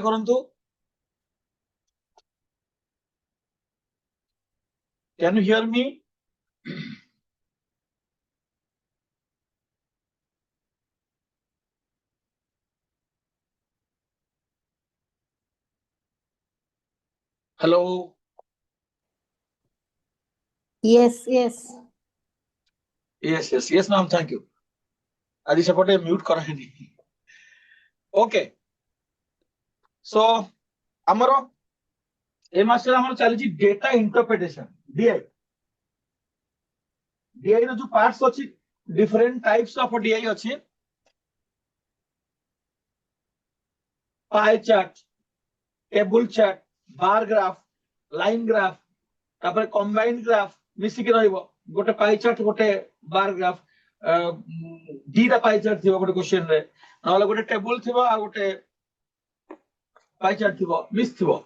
କରନ୍ତୁ। Can you hear me? Hello. Yes. Yes, ma'am. Thank you. Adi sepote mute karaheni. Okay. So, amaro ए मासरे हमर चली data interpretation DI रो जो parts अछि different types of DI अछि pie chart table chart bar graph line graph तापर combined graph मिसी के रहइबो गोटे pie chart गोटे बार ग्राफ दीटा पाई चार्ट थिबो गोटे क्वेश्चन रे नले गोटे टेबल थिबो आ गोटे पाई चार्ट थिबो मिस थिबो।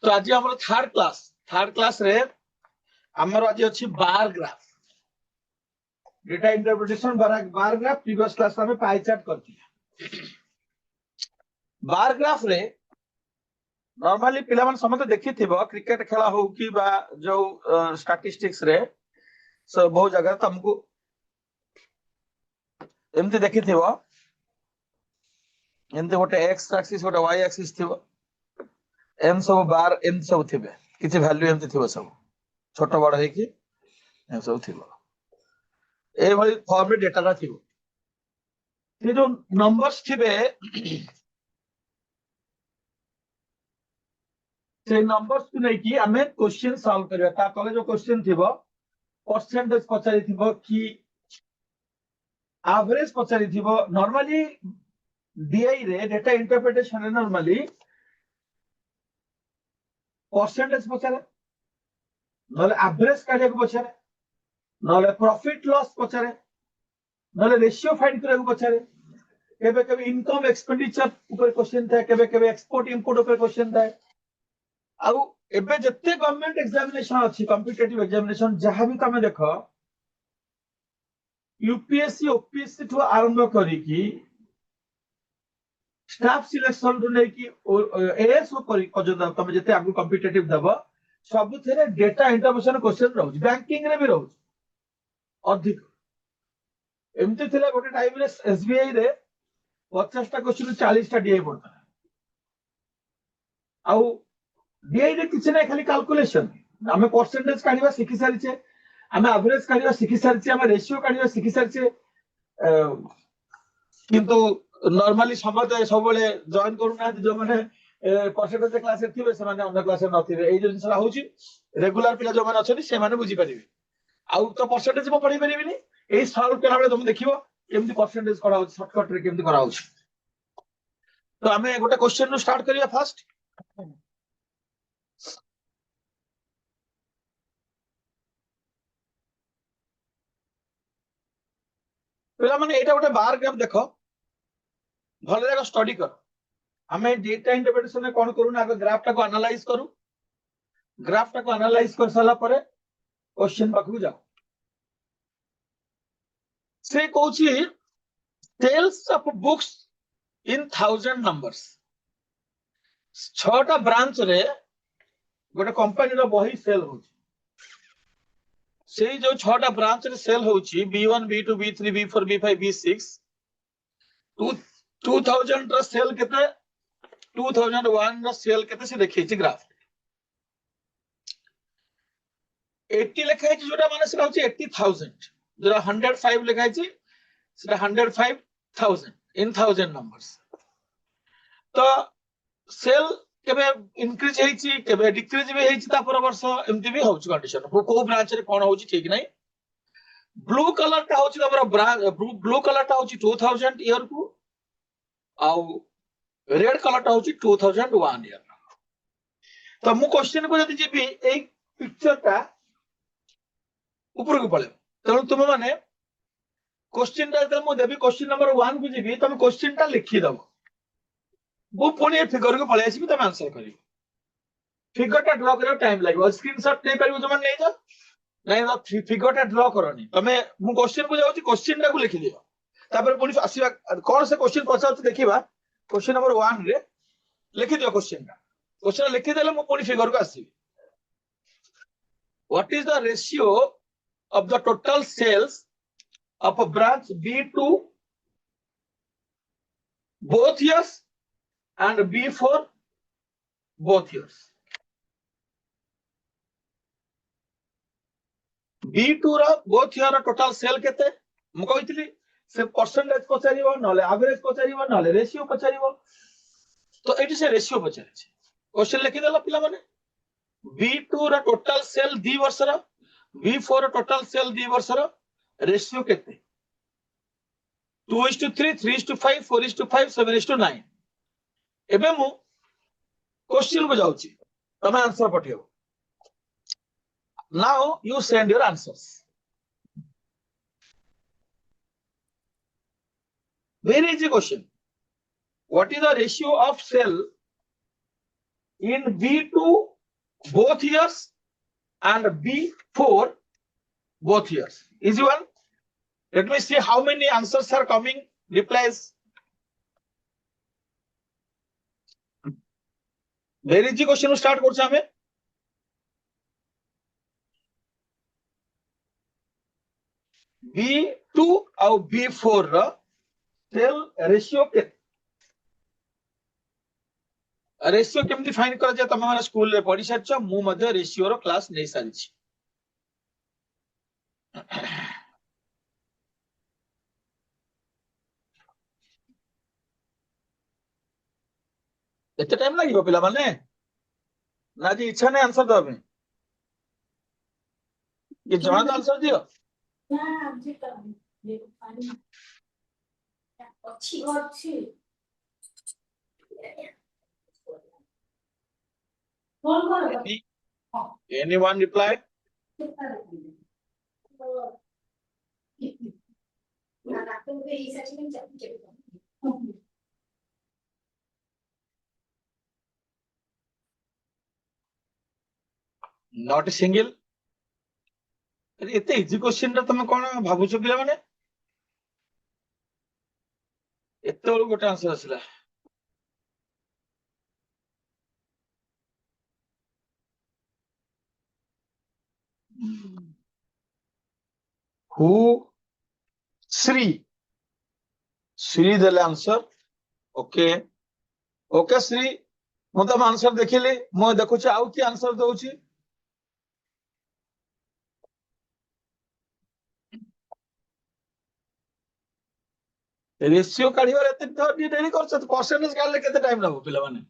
तो आज हमर थर्ड क्लास रे हमर आज अछि bar graph data interpretation bar graph previous class में पाई चार्ट करती बार ग्राफ रे नॉर्मली पिला मन समस्त देखि थिबो क्रिकेट खेला हो कि बा जो स्टैटिस्टिक्स रे सब बहुत जगह तुमको एमती देखि थिबो एमती गोटे एक्स एक्सिस गोटे वाई एक्सिस थिबो एम सब बार एम सब थिबे किछि वैल्यू एमती थिबो सब छोट बड़ हे कि एम सब थिबो ए भली फॉर्म रे डेटा रा थिबो ये जो नंबर्स थिबे से नंबर्स को नै कि हमें क्वेश्चन सॉल्व करबा ता तले जो क्वेश्चन थिबो परसेंटेज पचारि थिबो कि एवरेज पचारि थिबो नॉर्मली डीआई रे डेटा इंटरप्रिटेशन रे नॉर्मली परसेंटेज पचारे नले एवरेज काढे को पचारे नले प्रॉफिट लॉस पचारे नले रेशियो फाइंड करे को पचारे केबे केबे इनकम एक्सपेंडिचर ऊपर क्वेश्चन था केबे केबे एक्सपोर्ट इंपोर्ट ऊपर क्वेश्चन था आउ एबे जत्ते गवर्नमेंट एग्जामिनेशन अछि कॉम्पिटिटिव एग्जामिनेशन जहां भी तमे देखो यूपीएससी ओपीएससी ठो आरंभ करी कि स्टाफ सिलेक्शन रो नै कि एएस करी पजन तमे जते आगु कॉम्पिटिटिव दबो सब थेरे डेटा इंटरप्रिटेशन क्वेश्चन रहउछ बैंकिंग रे भी रहउछ अधिक एमते थिला गोटे टाइम रे एसबीआई रे 50 टा क्वेश्चन 40 टा डीआई पड़ता आउ डीआई रे किछ नै खाली कैलकुलेशन हमें परसेंटेज काढिबा सिखि सारिछे हमें एवरेज काढिबा सिखि सारिछे हमें रेशियो काढिबा सिखि सारिछे किंतु नॉर्मली समझ सब बेले जॉइन करू ना जो माने परसेंटेज क्लास रे थिबे से माने अन्य क्लास रे नथिबे एई जो जिनसला होची रेगुलर पिला जो माने अछनी से माने बुझी परिबे आउ तो परसेंटेज म पढी परिबिनी एई सॉल्व करा बेले तुम देखिबो केमति परसेंटेज करा होची शॉर्टकट रे केमति करा होची। तो हमें गोटे क्वेश्चन नु स्टार्ट करिया फर्स्ट पिला माने एटा गोटे बार ग्राफ देखो भले देखो स्टडी कर हमें डेटा इंटरप्रिटेशन में कोन करू ना आगे ग्राफ टा को एनालाइज करू ग्राफ टा को एनालाइज कर साला परे क्वेश्चन पाखु जाओ से कहूची sales of books in 1000 numbers 6टा ब्रांच रे गोटे कंपनी रो बही सेल होची से जो 6टा ब्रांच रे सेल होची B1 B2 B3 B4 B5 B6 2000 रो सेल केते 2001 रो सेल केते से देखै छी ग्राफ 80 लिखा है जोटा माने से होची 80000 जोटा 105 लिखा है सेटा 105000 इन 1000 नंबर्स तो सेल केबे इंक्रीज हेची केबे डिक्रीज भी हेची ता पर वर्ष एमती भी होची कंडीशन को ब्रांच रे कोन होची ठीक नै ब्लू कलर ता होची तमरा ब्रांच ब्लू कलर ता होची 2000 ईयर को आउ रेड कलर ता होची 2001 ईयर तो मु क्वेश्चन को जदी जेबी ए पिक्चर ता ऊपर को पळे तनु तुम माने क्वेश्चन ता मु देबी क्वेश्चन नंबर 1 को जेबी तुम क्वेश्चन ता लिखि दबो वो पुणी फिगर को पळे आसी तुम आंसर करियो फिगर ता ड्रा करियो टाइम लागो स्क्रीनशॉट ले परिबो जमन नै जा नै ना फिगर ता ड्रा करनी तमे मु क्वेश्चन को जाउची क्वेश्चन ता को लिखि दियो तापर पुणी आसीबा कोन से क्वेश्चन पछा देखिबा क्वेश्चन नंबर 1 रे लिखि दियो क्वेश्चन लिखि देले मु पुनी फिगर को आसी what is the ratio of the total sales of a branch B to both years and B for both years. B2 ର both year ର total sale କେତେ ମୁଁ କହିଥିଲି ସେ percentage ପଚାରିବ ନହେଲେ average ପଚାରିବ ନହେଲେ ratio ପଚାରିବ ତ ଏଠି ସେ ratio ପଚାରିଛି क्वेश्चन ଲେଖିଦେଲ ପିଲାମାନେ B2 ର total sale 2 ବର୍ଷର B4 ର total sale 2 ବର୍ଷର ratio କେତେ 2:3 3:5 4:5 7:9 ଏବେ ମୁଁ क्वेश्चन को जाउची तमे answer पठियो now you send your answers very easy question what is the ratio of sale in B2 both years and B4 both years easy one let me see how many answers are coming replies very easy question start Karsha हमें B2 और B4 रा cell ratio के ratio केमती find करा जाय तमे माने school रे पढी सारछ मु मध्ये रेशियो रो क्लास नै सारिछि एते टाइम लागिबो पिला माने ना जी इच्छा नै आंसर दबे ये जवान आंसर दियो ना जी कर ये पानी अच्छी अच्छी कौन कौन anyone reply not a single एते इजी क्वेश्चन रा तमे कोन भाबुछ पिला माने एते बेल गोटे आंसर आसला who श्री देले आंसर ओके ओके श्री मु तम आंसर देखिली मु देखुछ आउ की आंसर दउची रेशियो काढिबार एते डेरी करछ परसेंटेज काढले केते टाइम लागो पिला माने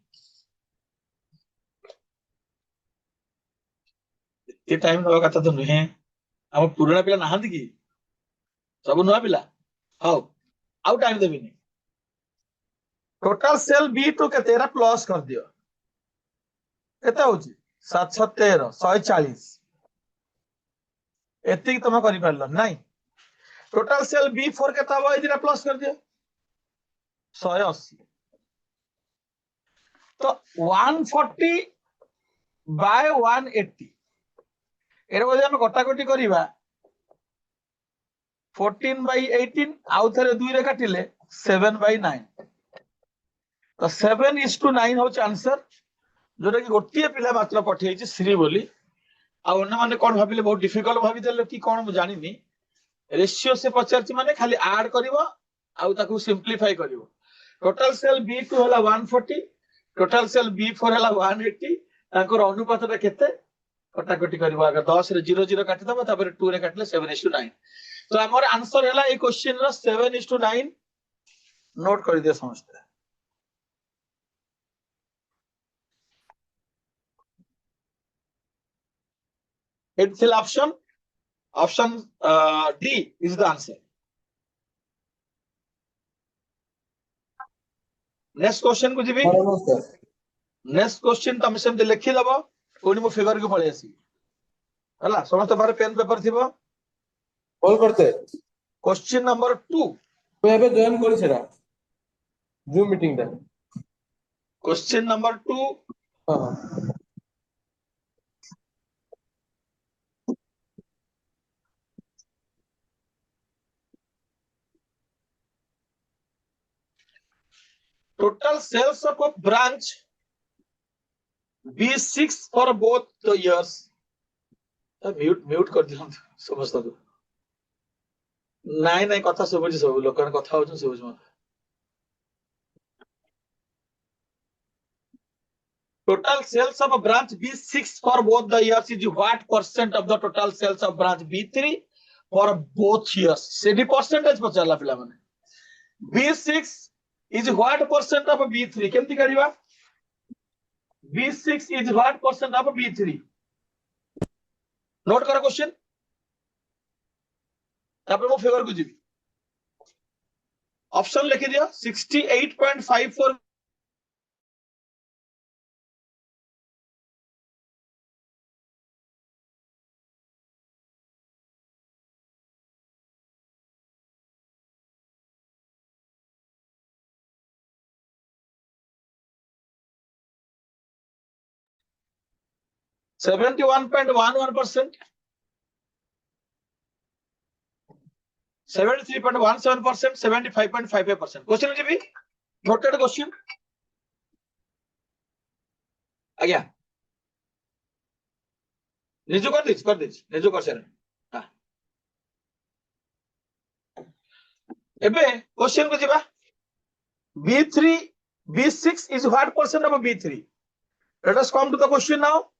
एते टाइम लगा कथा तो नहे हम पुराना पिला नहांती की सब नुआ पिला हाउ आउ टाइम देबिनी टोटल सेल B2 केते रा प्लस कर दियो केते होची 713 140 एति तमे करि परलो नाही टोटल सेल B4 केते हो एदिरा प्लस कर दियो 180 तो 140 बाय 180 एरे बजे हम कटाकटी करिबा 14 by 18 आउ थरे 2 रे काटिले 7 by 9 तो 7:9 हो आंसर जोटा कि गोटे पिला मात्र पठे श्री बोली आने माने कौन भाविले बहुत डिफिकल्ट भावी देले कि कौन मु जानिनी रेशियो से पचारछि माने खाली ऐड करिवो आउ ताकू सिंपलीफाई करिवो टोटल सेल B2 हला 140 टोटल सेल B4 हला 180 तांकर अनुपातटा केते कटाकटी करिवो अगर 10 रे 0 0 काटि दबो तापर 2 रे काटले 7:9 तो हमर आंसर हला ए क्वेश्चन रो 7:9 नोट कर दिया समझते it's the option D is the answer next question को जीबी next question तमे सेम लिखि दबो कोनी मो फिगर को पळे आसी हला समस्त बारे पेन पेपर थिबो कॉल करते क्वेश्चन नंबर 2 तो एबे जॉइन करि छरा जूम मीटिंग दा क्वेश्चन नंबर 2 हां total sales of a branch B6 for both the years. Mute कर दिया समस्त को नाई नाई कथा सुबुझ सब लोक कथा हो सुबुझ मत total sales of a branch B6 for both the years is what percent of the total sales of branch B3 for both years सेडी percentage पचारला पिला माने B6 is what percent of a B3 केमती करिवा B6 is what percent of a B3 note करो question तापर मो favour को जीवी option लिखि दियो 68.54 71.11%, 73.17%, 75.55%. Question is be noted question. Again. निजो कर दीज निजो कर सर हां एबे क्वेश्चन को जिबा B3 B6 is what percent of B3 let us come to the question now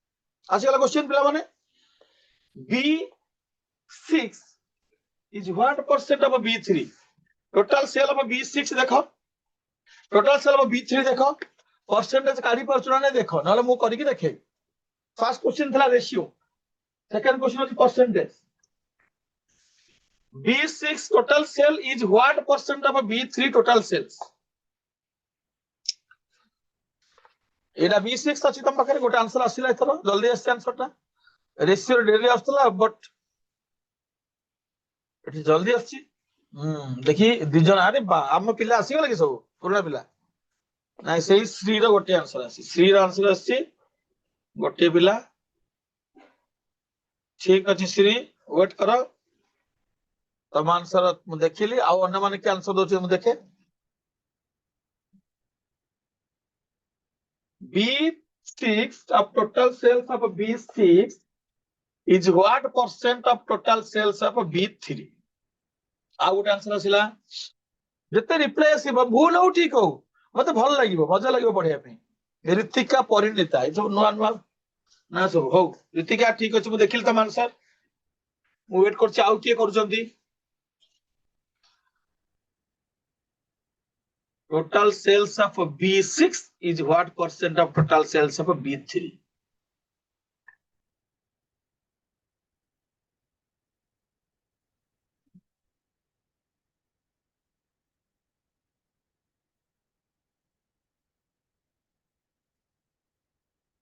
आसीगला क्वेश्चन पिला माने B6 is what percent of B3 total sale of B6 देखो total sale of B3 देखो percentage काढी परचुना ने देखो नले मु करी की देखे फर्स्ट क्वेश्चन थला ratio second question is percentage B6 total sale is what percent of B3 total sales Etah B6 अछि तम पाखरे गोटे आंसर आसिला एथरो जल्दी आसी आंसरटा रेशियो डेरी आस्तला बट एठी जल्दी आछि देखि दि जन अरे हम पिला आसी गेला कि सब पुराना पिला नाइ सेही श्री रो गोटे आंसर आसी श्री रो आंसर आसी गोटे पिला ठीक अछि श्री वेट करो तम आंसर मु देखिली आ अन्य माने के आंसर दोछि मु देखे B6 of total sales of B6 is what percent of total sales of B3 आ गोटे आंसर आसिला जते रिप्लाई आसीबो भूल हो ठीक हो मते भल लागिबो मजा लागिबो पढिया पे ऋतिका परिणीता ए सब नुआ नुआ ना सब हो ऋतिका ठीक अछि मु देखिल तम आंसर मु वेट करछि आउ के करूछंती total sales of B6 is what percent of total sales of B3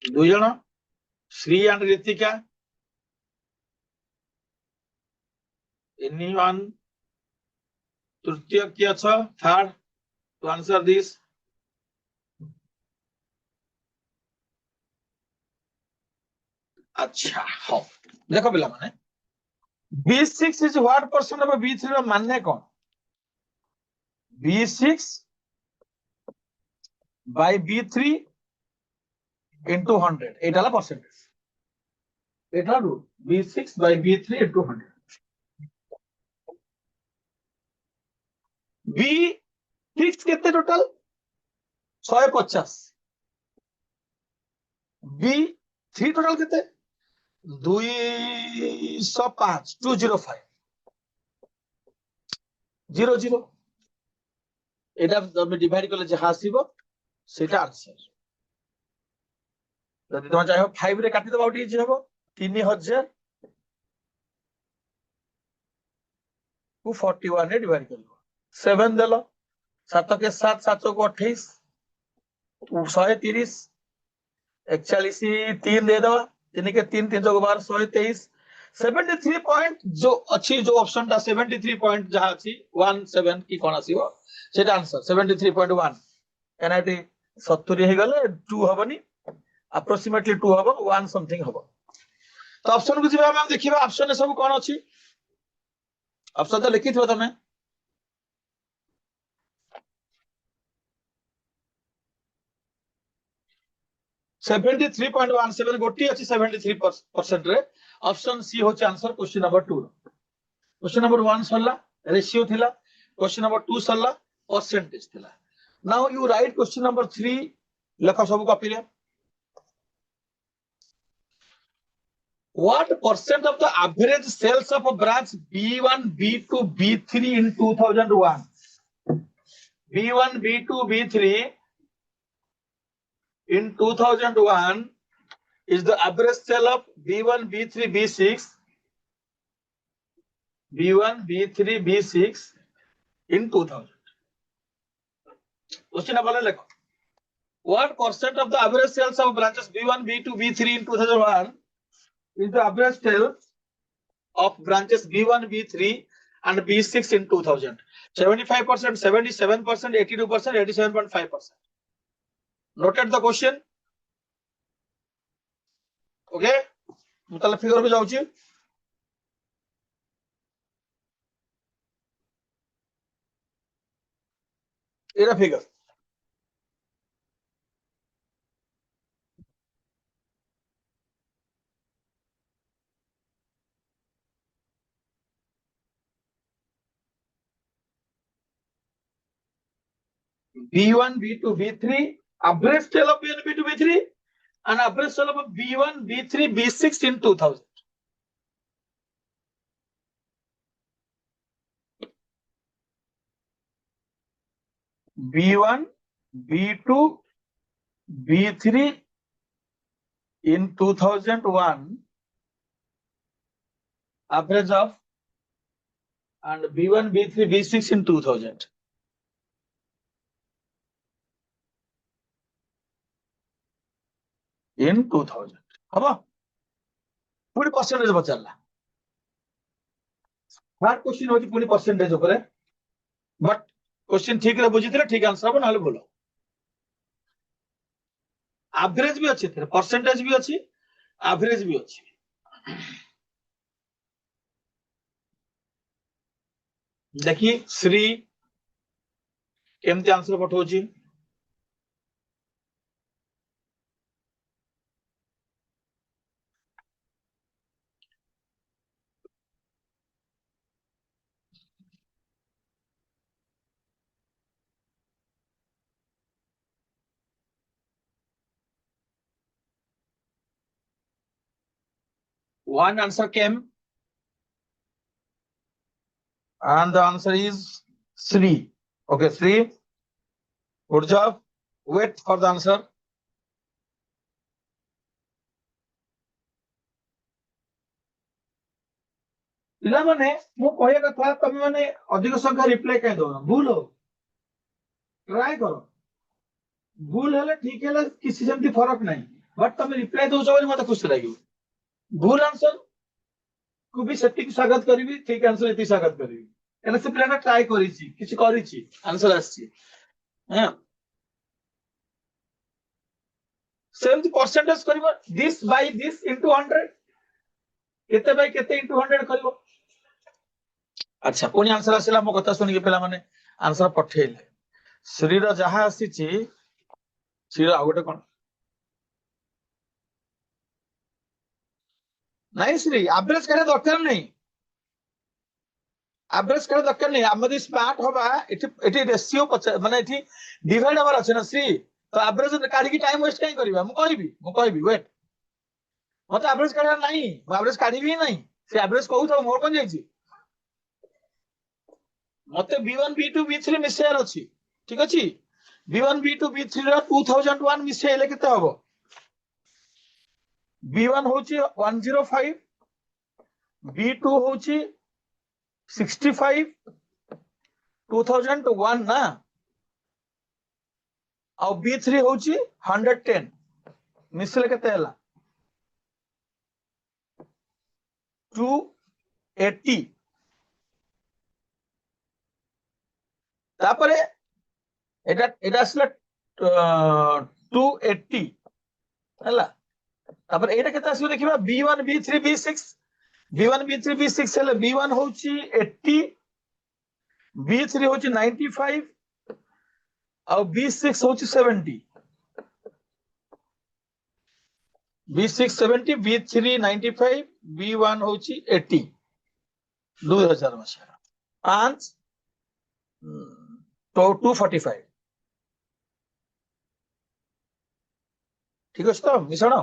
दु जण श्री एंड ऋतिका anyone तृतीय की अच्छा थर्ड to answer this अच्छा हो देखो पिला माने B6 is what percent of B3 रो माने कोन B6 by B3 into 100 एटाला परसेंटेज एटा rule B6 by B3 into 100 B6 केते टोटल 150 B3 टोटल केते 205 205 00 एटा तमे डिवाइड करले जहा आसीबो सेटा आंसर जदि तुम चाहो 5 रे काटी दबा उठी जे हबो 3000 को 41 रे डिवाइड करलो 7 देलो 7 के 7 7 को 28 130 41 3 दे दवा 3 के 3 3 को 12 123 73 पॉइंट जो अच्छी जो ऑप्शन ता 73 पॉइंट जहा अछि 17 की कोन आसीबो सेटा आंसर 73.1 एनआईटी 70 हे गले 2 हबनी अप्रोक्सीमेटली 2 हबो 1 समथिंग हबो तो ऑप्शन को जिबा हम देखिबा ऑप्शन सब कोन अछि ऑप्शन तो लिखि थबो तमे 73.17 गोटी अच्छी 73% रे ऑप्शन सी होचे answer question number 2 question number 1 सरला रेशियो थिला क्वेश्चन नंबर 2 सरला परसेंटेज थिला now you right question number 3 लेखा सब कॉपी रे what percent of the average sales of a branch B1 B2 B3 in 2001 B1 B2 B3 in 2001 is the average sale of B1 B3 B6 B1 B3 B6 in 2000 question number lekho what percent of the average sales of branches B1 B2 B3 in 2001 is the average sales of branches B1 B3 and B6 in 2000 75% 77% 82% 87.5% noted the question okay ମୁଁ ତାହେଲେ figure କୁ ଯାଉଛି ଏରା figure B1 B2 B3 average sale of B1 B2 B3 and average sale of B1 B3 B6 in 2000 B1 B2 B3 in 2001 average of and B1 B3 B6 in 2000 in 2000 हबो पूरी percentage बचाला third question होची पूरी percentage ऊपर but question ठीक रे बुझितले ठीक answer हबो नाले बोलो एवरेज भी अच्छी थे परसेंटेज भी अच्छी एवरेज भी अच्छी देखिए श्री केमती answer पठौची one answer came and the answer is Sri. Okay, Sri, good job. Wait for the answer. पिला माने मु कहया कथा तमे माने अधिक संख्या रिप्लाई कय दो भूल हो ट्राई करो भूल हेले ठीक हेले किसी सेमती फरक नहीं बट तमे रिप्लाई दोछ बोली मते खुशी लागियो भूल आंसर को भी सेटिंग स्वागत करिवि ठीक आंसर एति स्वागत करिवि एने से पिलाटा ट्राई करिछि किछि करिछि आंसर आछि हां सेमती परसेंटेज करिवो दिस बाय दिस इनटू 100 केते बाय केते इनटू 100 करिवो अच्छा कोनी आंसर आसिला मो कथा सुनि के पिला माने आंसर पठेले श्री रो जहा आसीछि श्री रो आगोटे कोन नहीं श्री एवरेज करे दरकार नहीं एवरेज करे दरकार नहीं हमदी स्मार्ट होबा एठी रेशियो माने एठी डिवाइड हबार अछि ना श्री तो एवरेज काढी की टाइम वेस्ट काई करबा मु कहबी वेट मते एवरेज काढा नहीं मु एवरेज काढी भी नहीं से एवरेज कहू तो मोर कोन जाईछि मते B1 B2 B3 मिसेयर अछि ठीक अछि B1 B2 B3 रा 2001 मिसेइले केते हबो B1 होची 105 B2 होची 65 2001 ना और B3 होची 110 मिसेले केते हला 280 तापरे एटा एटा असला 280 हला तापर एटा केते आसीबो देखिबा B1 B3 B6 B1 B3 B6 हेले B1 होची 80 B3 होची 95 और B6 होची 70 B6 70, B3 95, B1 होची 80 2000 मसीहा 5 तो 245 ठीक ଅଛି ତ ମିଶଣ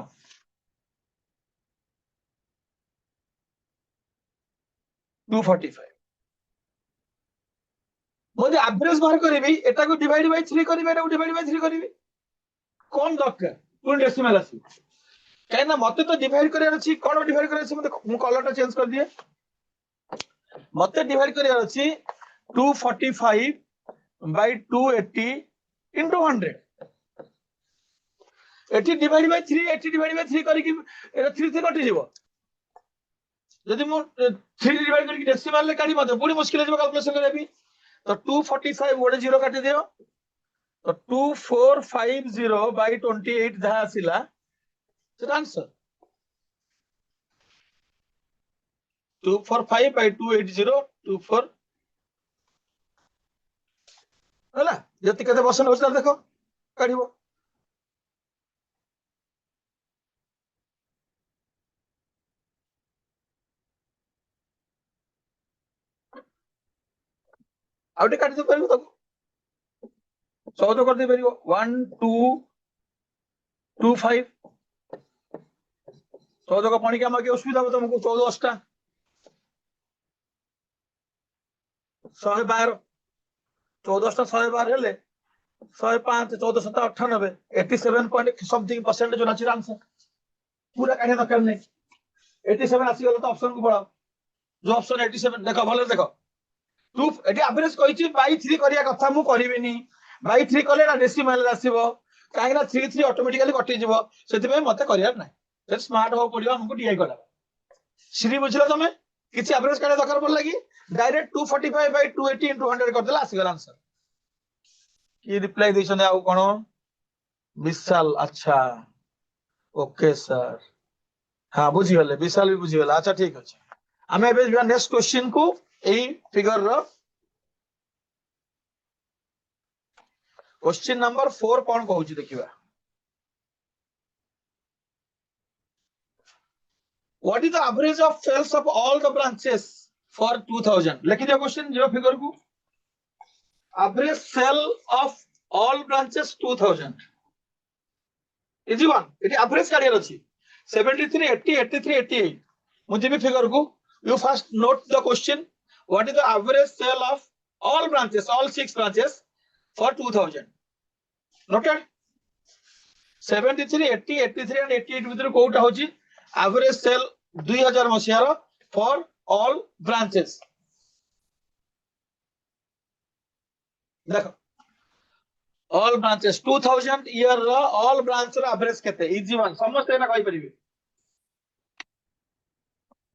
टू 45 मुझे एवरेज बाहर करी एटा को डिवाइड बाय 3 करी एटा को डिवाइड बाय 3 करी कौन दरकार कोन डेसिमल आसी काहे ना मते तो डिवाइड करियार अछि कोन डिवाइड करियार अछि मते मु कलर चेंज कर दिए मते डिवाइड करियार अछि 245 by 280 into 100 80 divided by 3 80 divided by 3 करी कि एटा 3 से कटि जीवो यदि मु 3 डिवाइड करी डेसिमल ले काढी मते पूरी मुश्किल है कैलकुलेशन करबी तो 245 गोटे 0 काटि दियो तो 2450 by 28 जहा आसिला सेटा आंसर 245 by 280 24 होला जति कते पर्सेंट होछ देखो काढिबो आउटे काटि दे परिबो तको 14 कर दे परिबो 1 2 2 5 14 का पानी के हम के असुविधा हो तुमको 14 8 112 14 112 हेले 105 14 7 98 87 पॉइंट समथिंग परसेंट जो नेचुरल आंसर पूरा काढे दरकार नहीं 87 आसी गलो तो ऑप्शन को बढ़ाओ जो ऑप्शन 87 देखो भले देखो तू एटी एवरेज कहिछि बाय 3 करिया कथा मु करिवेनी बाय 3 कले ना डेसिमल आसीबो काहे ना 3 3 ऑटोमेटिकली कटि जीवो सेति पे मते करियार नै से स्मार्ट हो पड़ियो हमको डीआई करा श्री बुझलो तमे किछि एवरेज काढे दरकार पड़ लागी डायरेक्ट 245 by 280 into 100 कर देला आसी गला आंसर की रिप्लाई दैछन आ कोन विशाल अच्छा ओके सर हां बुझी गले विशाल भी बुझी गला अच्छा ठीक अछि हमें एबे नेक्स्ट क्वेश्चन को a figure row question number 4 कोन कहूची देखिबा What is the average of sales of all the branches for 2000? लिखि दियो क्वेश्चन जो फिगर को average sale of all branches 2000 easy one it average काढियार अछि 73 80 83 88 मुझे भी फिगर को you first note the question what is the average sale of all branches all 6 branches for 2000 noted 73 80 83 and 88 भितर कोटा होची average sale 2000 मसियार for all branches देखो all branches 2000 year रो all branch रो average केते easy one समस्त एना कहि परिबे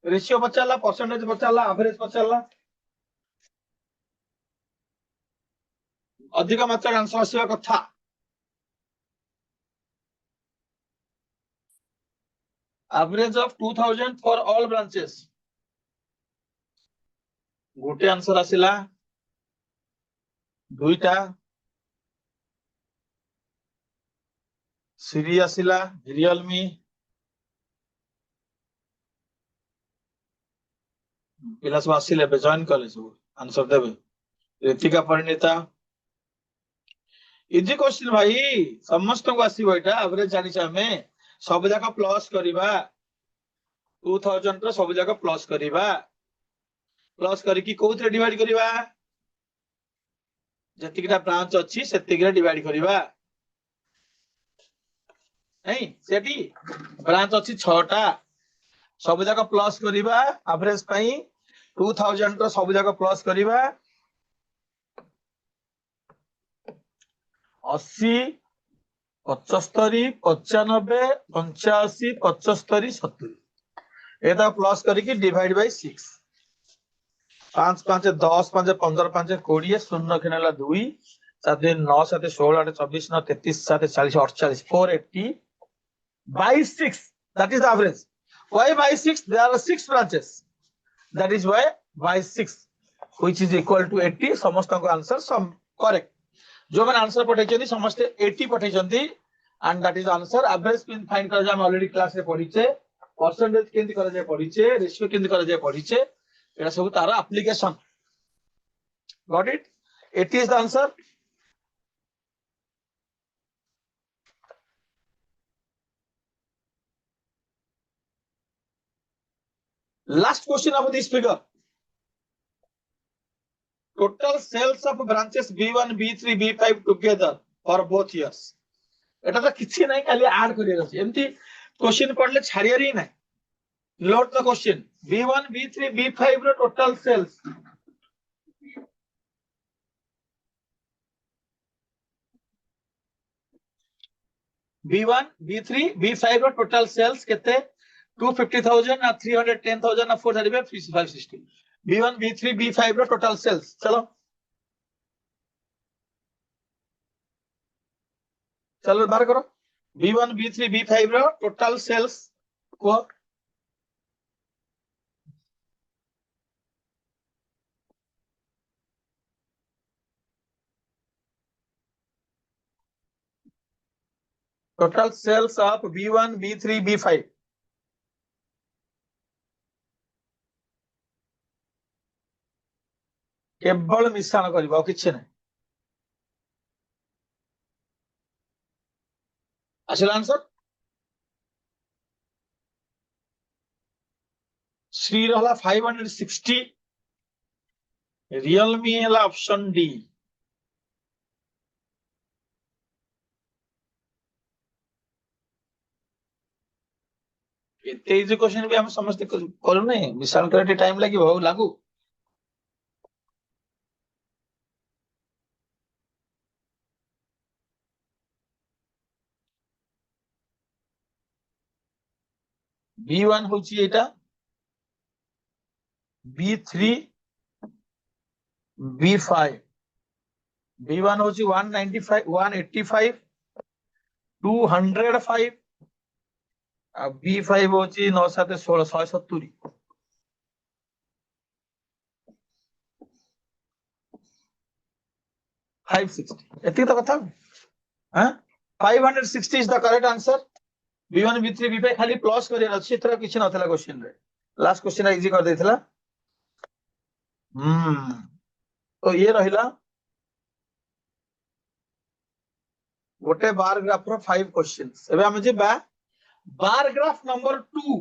ratio पचाला percentage पचाला average पचाला अधिक मात्रा answer आसीबा कथा average of 2000 for all branches गोटे आंसर आसिला दुईटा सीरी आसिला रियलमी पिला सब आसिले बे जॉइन कले सब आंसर देबे ऋतिका परिणीता इजी क्वेश्चन भाई समस्त को आसीबो एटा एवरेज जानि छ हमें सब जगह प्लस करिबा 2000 रो सब जगह प्लस करिबा प्लस करी की कोथरे डिवाइड करिबा जतिकटा ब्रांच अछि सेतिकरा डिवाइड करिबा नहीं सेठी ब्रांच अछि 6 टा सब जगह प्लस करिबा एवरेज पई 2000 रो सब जगह प्लस करिबा 80 75 95 85 75 70 एटा प्लस करी डिवाइड बाय 6 5 5 10 5 15 5 20 शून्य खेला 2 7 9 7 16 8 24 9 33 7 40 48 480 by 6 that is the average why by 6 there are 6 branches that is why by 6 which is equal to 80 समस्त को आंसर सम करेक्ट जो मैंने आंसर पठाई समस्त 80 पठाई and that is answer. Average find करा जाए, हम already class रे पढ़ीचे, percentage केंद्र करा जाए पढ़ीचे, ratio केंद्र करा जाए पढ़ीचे, एटा सब तारा application. Got it? It is the answer. Last question of this figure. Total sales of branches B1, B3, B5 together for both years. এটা তো কিছু নাই, খালি add করিয়ে আছে। এমতি question পড়লে ছাড়িয়ারই নাই। Load the question. B1, B3, B5 ର total sales. B1, B3, B5 ର total sales କେତେ? 250,000 ना 310,000 ना 435, 560. B1, B3, B5 ର total sales. चलो चलो बाहर करो। B1, B3, B5 ର total sales को total sales of B1, B3, B5. केवल मिश्रण करिबा और किछि नै। आसिल आंसर श्री रहला 560, रियलमी हला ऑप्शन डी। एते इजी क्वेश्चन भी हम समझते करू नै, मिश्रण करे टाइम लागिबो लागू। B1 होची एटा, B3, B5. B1 होची 195, 185, 205 और B5 होची 9 7 16 170। 560 एती तो कथा हां 560 is the correct answer. B1, B3, B5 खाली प्लस करिया अछि, एतरा किछ नथला क्वेश्चन रे। लास्ट क्वेश्चन इजी कर देथिला। तो ये रहिला गोटे बार ग्राफ रो 5 क्वेश्चंस। एबे हम जे bar graph number 2,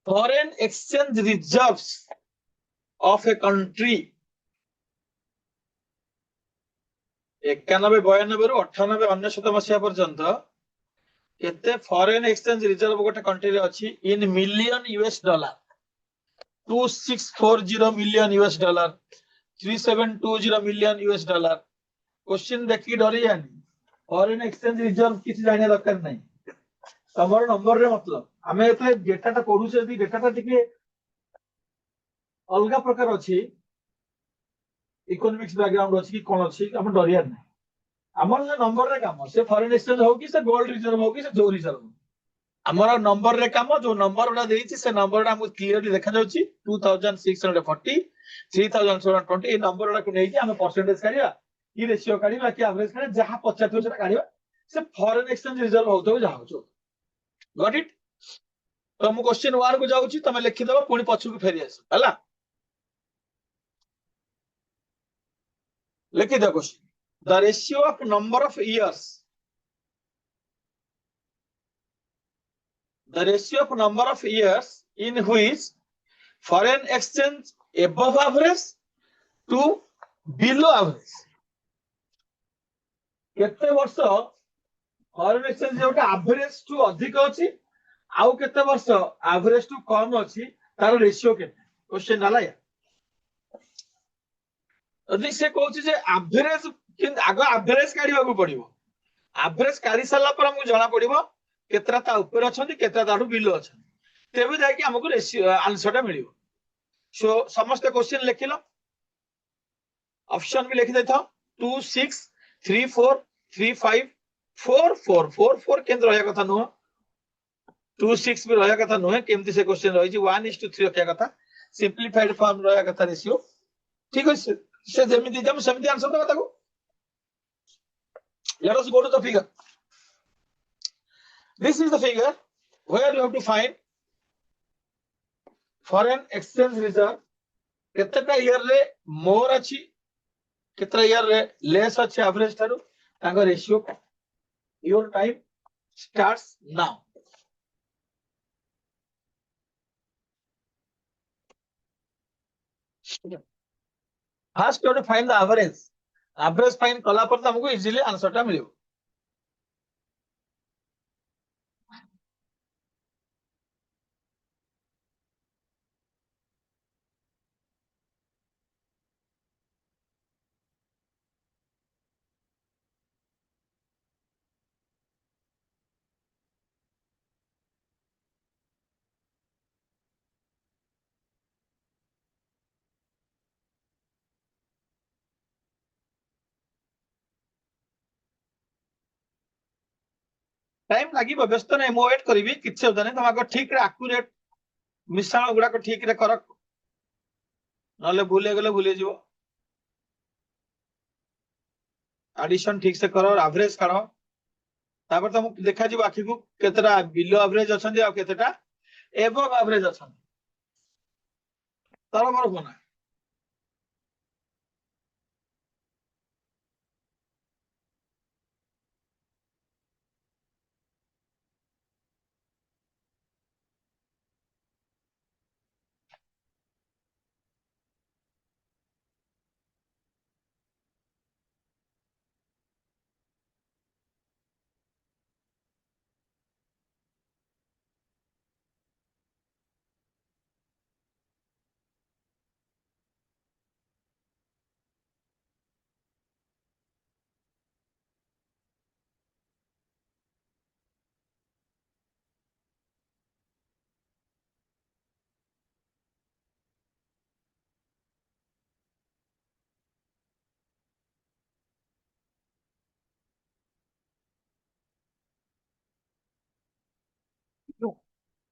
foreign exchange reserves of a country 91 92 ରୁ 98 99 मसिया पर्यंत केते फॉरेन एक्सचेंज रिजर्व गोटे कंट्री रे अछि in million US dollar. 2640 million US dollar, 3720 million US dollar. Question देखि डरी जानी, फॉरेन एक्सचेंज रिजर्व किछ जाने दरकार नहीं। तमर नंबर रे मतलब हमें एते डेटाटा पढु छै, यदि डेटाटा टिके अलगा प्रकार अछि, इकोनॉमिक्स बैकग्राउंड अछि कि कोन अछि, हम डरिया नहीं। हमर जे नंबर रे काम से फॉरेन एक्सचेंज हो कि से गोल्ड रिजर्व हो कि से जो रिजर्व, हमर नंबर रे काम जो नंबर उडा देछि से नंबर उडा हमको क्लियरली देखा जाउछि 2640, 3720 ए नंबर उडा को नै कि हम परसेंटेज काढिया कि रेशियो काढिया कि एवरेज काढिया, जहां 50 सेटा काढिया से फॉरेन एक्सचेंज रिजर्व होतो जाउछो। Got it? तो हम क्वेश्चन 1 को जाउछि, तमे लिखि देबो, पुनी पछु को फेरि आस हला। लिखि दो question. The ratio of number of years, the ratio of number of years in which foreign exchange above average to below average. केते वर्ष फॉरेन एक्सचेंज जोटा एवरेज टू अधिक अछि आउ केते वर्ष एवरेज टू कम अछि, तार रेशियो केते? क्वेश्चन डाला या यदि से कहउछि जे एवरेज किंतु आगो एवरेज काढिबा को पड़िबो। एवरेज काढी साला पर हमको जाना पड़िबो केतरा ता ऊपर अछंती, केतरा ताडू बिलो अछंती, तेबे जाय कि हमको रेशियो आंसरटा मिलिबो। सो समस्त क्वेश्चन लिखिलो, ऑप्शन भी लिखि देथो 2 6 3 4 3 5 4 4 4 4 केंद्र रहया कथा नो, 2 6 भी रहया कथा नो, केमति से क्वेश्चन रही 1:3 रखया कथा, सिंपलीफाइड फॉर्म रहया कथा रेशियो। ठीक है, से जेमिति जम सेमिति आंसर दबा ताको। Let us go to the figure. This is the figure where you have to find foreign exchange reserve. केतेटा year रे more अछि केतेटा year रे less अछि average थारु तांको ratio. Your time starts now. First you have to find the average. Average find कला पर तुमको easily answer टा मिलियो. टाइम लागि व्यस्त नै मो वेट करबी किछ होता नै तुमको ठीक रे एक्यूरेट मिश्रण गुडा को ठीक रे कर नले भूले गले भूले जीवो एडिशन ठीक से करो एवरेज काढो तापर तुमको देखा जीव आखि को केतेटा बिलो एवरेज अछन आ केतेटा एबव एवरेज अछन तार मोर कोना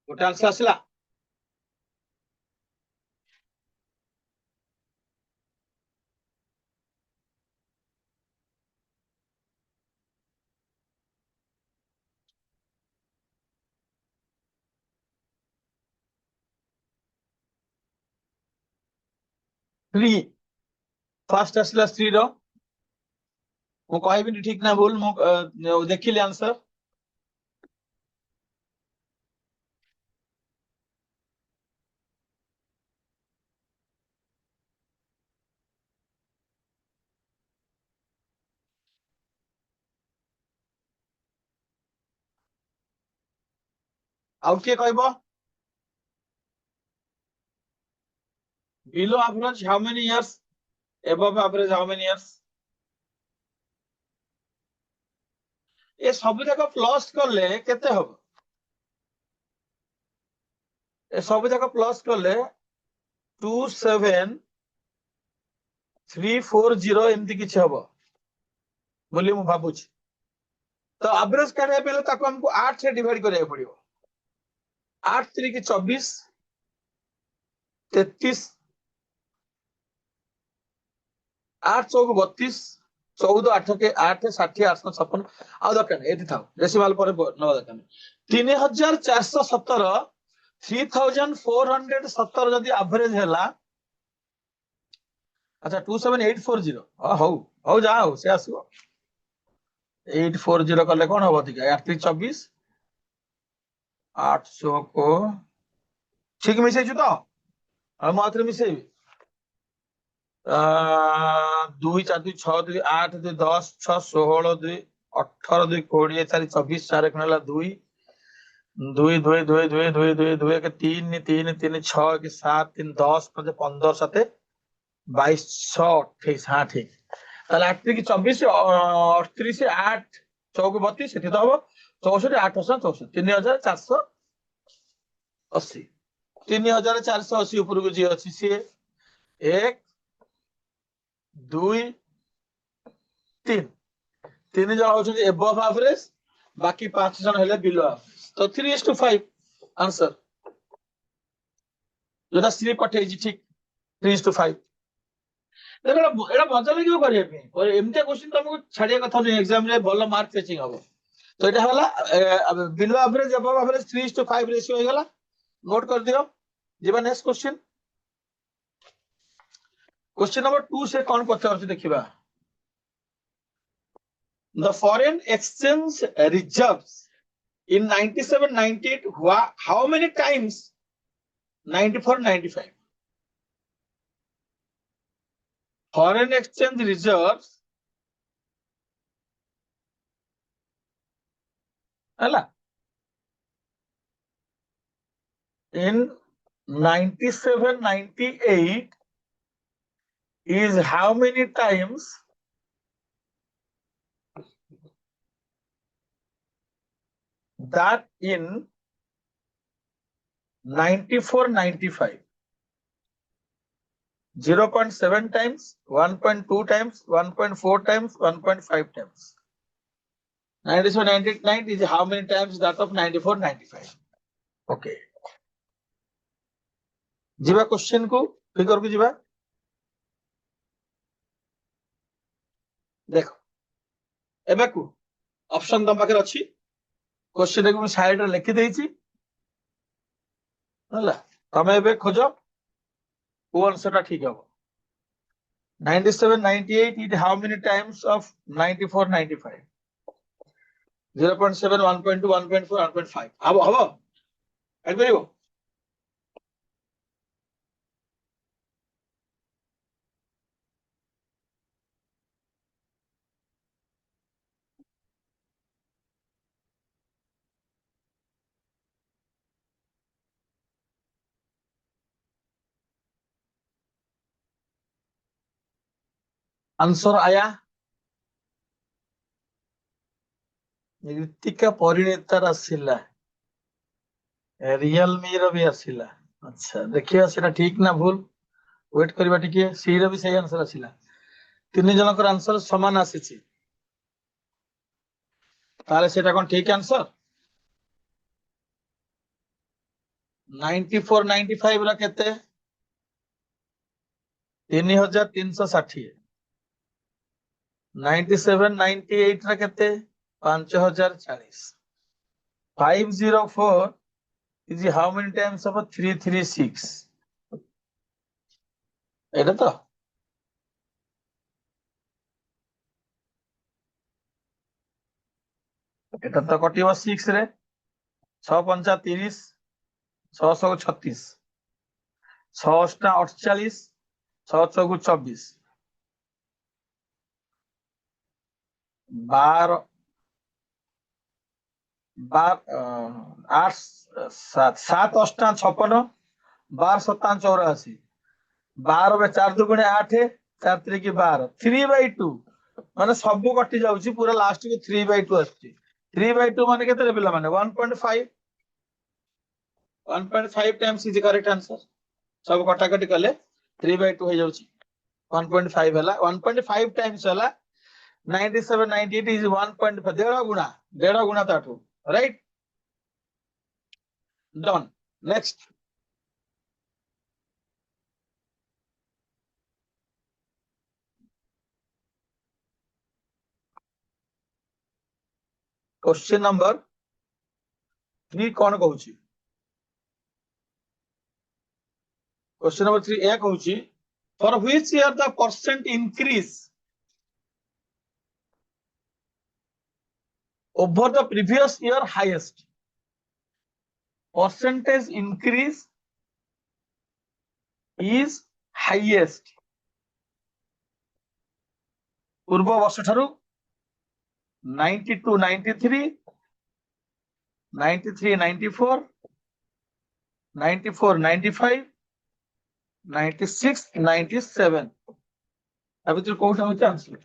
टोटल से आसला 3 फर्स्ट आसला 3 रो मो कहबी ठीक ना बोल मो देखिले आंसर आउट के कहबो below average how many years above average how many years ए सब जाक प्लस करले केते हबो ए सब जाक प्लस करले 27340 एमती किछ हबो बोली मु भाबुछ तो एवरेज काढे पहले ताको हमको 8 से डिवाइड करया पड़ियो 8 3 की 24 33 8 चौक 32 14 8 के 8 60 856 आ दरकार एति था डेसिमल पर नवा दरकार 3417 3417 जदी एवरेज हैला अच्छा 27840 हो हो जाओ से आसो 840 कले कोन हो अधिक 8 24 800 को ठीक मिसै छु तो हम आथरे मिसैबी 2 4 2 6 2 8 2 10 6 16 2 18 2 20 4 24 4 खनला 2 2 2 2 2 2 2 2 के 3 3 3 6 के 7 3 10 15 7 22 6 28 हाँ ठीक ताले 8 की 24 38 से 8 चौक 32 सेठी तो हबो 64 864 3480 3480 ऊपर को जी अछि से 1 2 3 3 जन होछन एबव एवरेज बाकी 5 जन हेले बिलो एवरेज तो 3:5 आंसर जोटा 3 पठे जी ठीक 3:5 এটা মজা লাগিব କରିବା ପାଇଁ ଏମିତିଆ କ୍ୱେଶ୍ଚିନ୍ ତମକୁ ଛାଡିବା କଥା ନୁହେଁ ଏକ୍ସାମ ରେ ଭଲ ମାର୍କ ଫେଚିଂ ହବ ତ ଏଇଟା ହେଲା below average above average 3:5 ratio ହେଇଗଲା ନୋଟ କରିଦିଅ ଯିବା ନେକ୍ସଟ କ୍ୱେଶ୍ଚିନ୍ क्वेश्चन नंबर 2 से कौन पचारुଛି ଦେଖିବା the foreign exchange reserves in 97-98 how many times 94-95 foreign exchange reserves ହେଲା in 97-98 is how many times that in 94-95 0.7 times 1.2 times 1.4 times 1.5 times 97-98 is how many times that of 94-95 okay ଯିବା question को figure को ଯିବା देखो एबे को option तम पाखे अछि क्वेश्चन को साइड रे लिखि देइछि होला तमे एबे खोजो को आंसर ठीक हबो 97-98 is how many times of 94-95 0.7 1.2 1.4 1.5 हबो एड करिवो आंसर आया ऋतिका परिणीतार आसिला रियलमी रो भी आसिला अच्छा देखिए सेटा ठीक ना भूल वेट करबा टिके सी रो भी सही आंसर आसिला तीन जनकर आंसर समान आसीछि ताले सेटा कोन ठीक आंसर 94-95 रा केते 3360 97-98 रा केते 5040 504 is how many times of 336 এটা তো এটা তো কটিব 6 রে 6 5 30 6 36 6 48 6 4 24 12 8 7 7 8 56 12 7 84 12 में 4 दुगुणे 8 4 3 की 12 3/2 माने सब कटि जाउची पूरा लास्ट को 3/2 आछी 3/2 माने केते पिला माने 1.5 1.5 टाइम्स इज करेक्ट आंसर सब कटा कटि कले 3/2 हो जाउची 1.5 हला 1.5 टाइम्स हला 97-98 is 1.5 डेढ़ गुणा ताठू right done next question number 3 कौन कहूची क्वेश्चन नंबर 3 ए कहूची for which year the percent increase over the previous year highest percentage increase is highest पूर्व वर्ष ठारू 92 93 93 94 94 95 96 97 अभी तो कोटा होता आंसर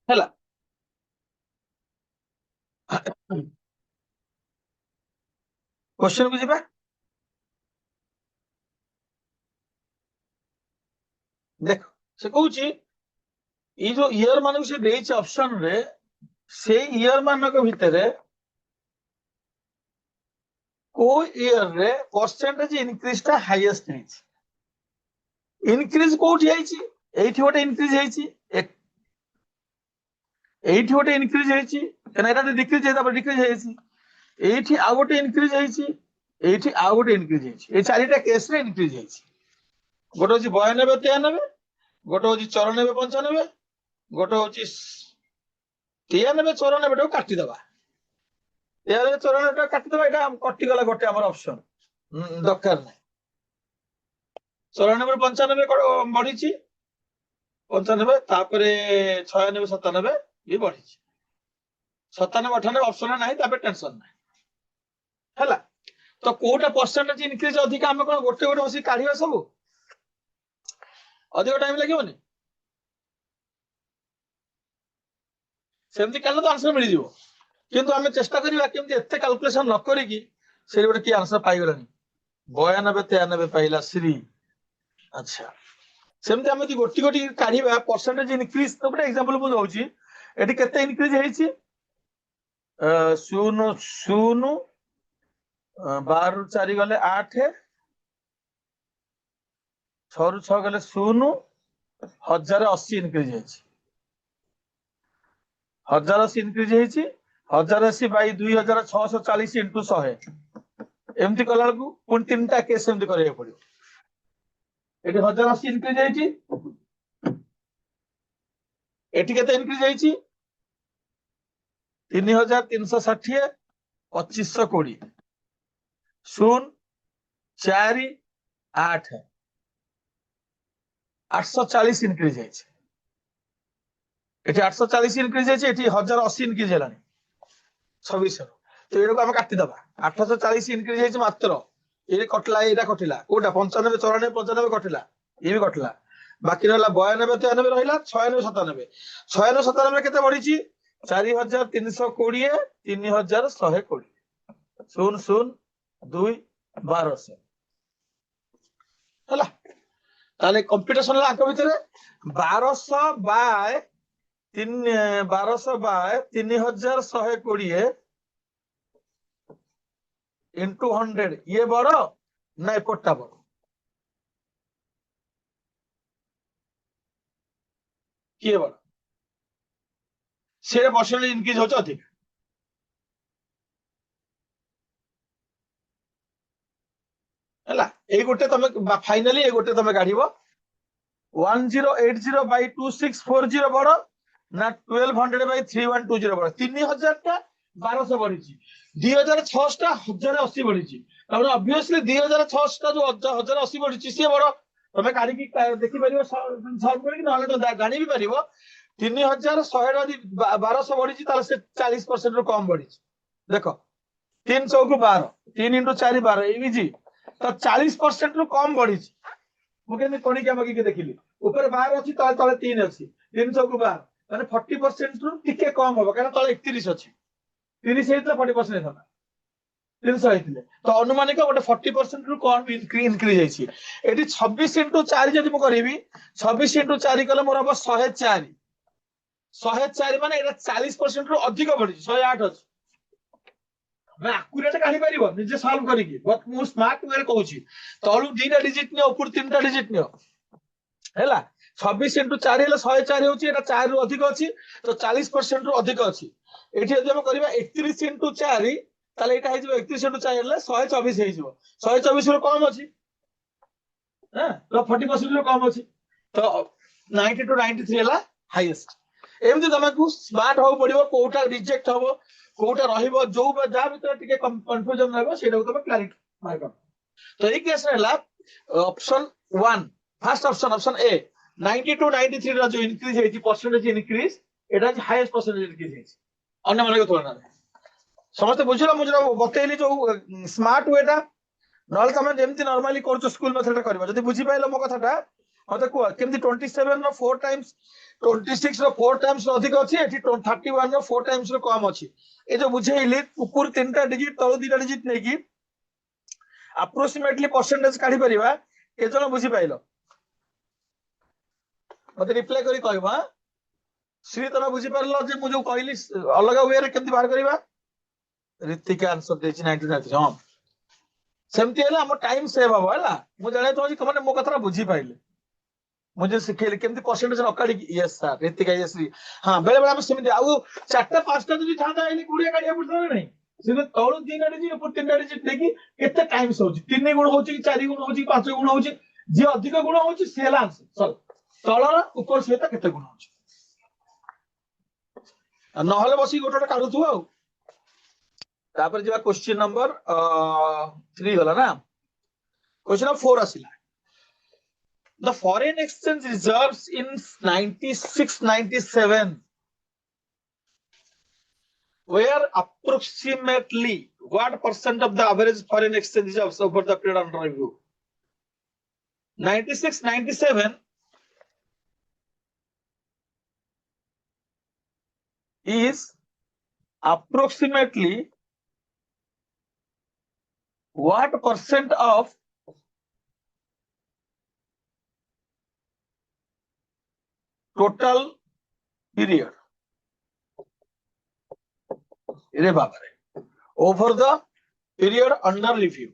हला क्वेश्चन को जिबा देखो से कहूची ई जो ईयर मानक से देइछ ऑप्शन रे से ईयर मानक भितरे को ईयर रे परसेंटेज इंक्रीज टा हाईएस्ट हेछि इंक्रीज कोठी हेछि एठी गोटे इंक्रीज हेछि एठी गोटे इंक्रीज हेछि कना एटा डिक्रीज हेता पर डिक्रीज हेछि एठी आ गोटे इंक्रीज हेछि एठी आ गोटे इंक्रीज हेछि ए चारिटा केस रे इंक्रीज हेछि गोटे होछि 92 93 गोटे होछि 94 95 गोटे होछि 93 94 टा काटी दबा 93 94 टा काटी दबा एटा कटि गला गोटे हमर ऑप्शन दरकार नै 94 95 बढ़ी 95 तापरे 96 97 भी बढ़ी 97 98 ऑप्शन नाही तापरे टेंशन नाही हला तो कोटा परसेंटेज इंक्रीज अधिक हम कोन गोटे गोटे बसी काढिबा सब अधिक टाइम लागिबोनी सेमती काले तो आंसर मिल जिवो किंतु हमें चेष्टा करिबा केमती एते कैलकुलेशन न करी की से गोटे की आंसर पाई गलानी 92 93 पाइला श्री अच्छा सेमती हम गोटी गोटी काढिबा परसेंटेज इंक्रीज तो गोटे एग्जांपल मु दउची एटी केते इंक्रीज हेछि 0 0 12 रु 4 गले 8 6 रु 6 गले 0 1080 इंक्रीज हेछि 1080 इंक्रीज हेछि 1080 बाई 2640 इंटू 100 एमती कला को पुन तीनटा केस एमती करिया पड़ियो एटी 1080 इंक्रीज हेछि एटी केते इंक्रीज हेछि 3360 2520 0 4 8 840 इंक्रीज हेछि एटी 840 इंक्रीज हेछि एटी 1080 इंक्रीज हेलानी 26 तो एडको हम काटि दबा 840 इंक्रीज हेछि मात्र ये कटला एटा कटिला कोटा 95 94 95 कटिला ये भी कटला बाकी रहला 92 93 रहिला 96 97 96 97 केते बढ़िछि 4320 3120 0 0 2 1200 हला ताले कंप्यूटेशन आंक भितरे 1200 बाय 3120 इंटू 100 ये बड़ ना एपटा बड़ किए बड़ से परसेंटेज इंक्रीज होच अधिक हला ए गोटे तमे फाइनली ए गोटे तमे काढिबो 1080 बाय 2640 बड़ ना 1200 बाय 3120 बड़ 3000 टा 1200 बढ़ी 2600 टा 1080 बढ़ी ऑब्वियसली 2600 टा जो 1080 बढ़ी सी बड़ तमे काढी की देखि परिबो सॉल्व करी नले तो जानि भी परिबो 3100 1200 बढ़ी ताले से 40% रो कम बढ़ी देखो 3 चौक 12 3 into 4 12 इजी तो 40% रो कम बढ़ी मु केने कोणी के मगी के देखिली ऊपर 12 अछि तले तले 3 अछि 3 चौक 12 माने 40% रो टिके कम होबो कारण तले 31 अछि 30 हेतले 40% हेतला 300 हेतले तो अनुमानिक गोटे 40% रो कम इंक्रीज जाइछि एटी 26 into 4 जदि मु करबी 26 into 4 कले मोर अब 104 104 माने एटा 40% रो अधिक बढ़ी 108 अछि मैं एक्यूरेट काढी परिबो निजे सॉल्व करिकी बट मु स्मार्ट वे कहूची तळु दीटा डिजिट नियो ऊपर तीनटा डिजिट नियो हैला 26 into 4 हेले 104 होची एटा 4 रो अधिक अछि तो 40% रो अधिक अछि एठी जदि हम करबा 31 into 4 ताले एटा हे जिवो 31 into 4 हेले 124 हे जिवो 124 रो कम अछि हां तो 40% रो कम अछि तो 90 to 93 हेला हाईएस्ट एमति तमकु स्मार्ट हो पड़िबो कोटा रिजेक्ट होबो कोटा रहिबो जो जा भीतर टिके कंफ्यूजन रहबो सेटा तमे क्लैरिफाई कर तो ए केस रहला option 1 first option A 90 to 93 रा जो इंक्रीज हेछि परसेंटेज इंक्रीज एटा हाईएस्ट परसेंटेज इंक्रीज हेछि अन्य माने तुलना रे समस्त बुझिला मुजरा बतेली जो स्मार्ट वेटा नल तमे जेमति नॉर्मली करछ स्कूल मेथड करबो जदी बुझि पाइलो मो कथाटा मते को केमति 27 रो 4 टाइम्स 26 रो 4 टाइम्स अधिक अछि एठी 31 रो 4 टाइम्स रो कम अछि ए जो बुझेइली ऊपर तीनटा डिजिट तळ दीटा डिजिट नै कि अप्रोक्सीमेटली परसेंटेज काढी परिबा के जण बुझि पाइलो मते रिप्लाई करी कहबा श्री तमे बुझि परलो जे मु जो कहली अलग वे रे केमति बाहर करबा ऋतिका आंसर देछि 99 हां सेमती है हम टाइम सेव हम है मुझे जाना चाहूँ तुमने मो कथा बुझी पाइले मुझे शिखेली केमती परसेंटेज अकाड़ी यस सर रीतिका यस हाँ बेले बेले हम सेमती आउ चारटा पांचटा जदी थांदा आइले 20 गाड़ी पड़ता नहीं सिर्फ तळु 3 गाड़ी जी ऊपर 3 गाड़ी जी देखि केते टाइम होची 3 गुण होची कि 4 गुण होची 5 गुण होची जे अधिक गुण होची से आंसर चल तळर ऊपर सहित केते गुण होची नहले बसी गोटे काढुथु आ तापर जेबा क्वेश्चन नंबर 3 गला ना question number 4 आसिला the foreign exchange reserves in 96-97 were approximately what percent of the average foreign exchange reserves over the period under review 96-97 is approximately what percent of total period रे बाबा रे over the period under review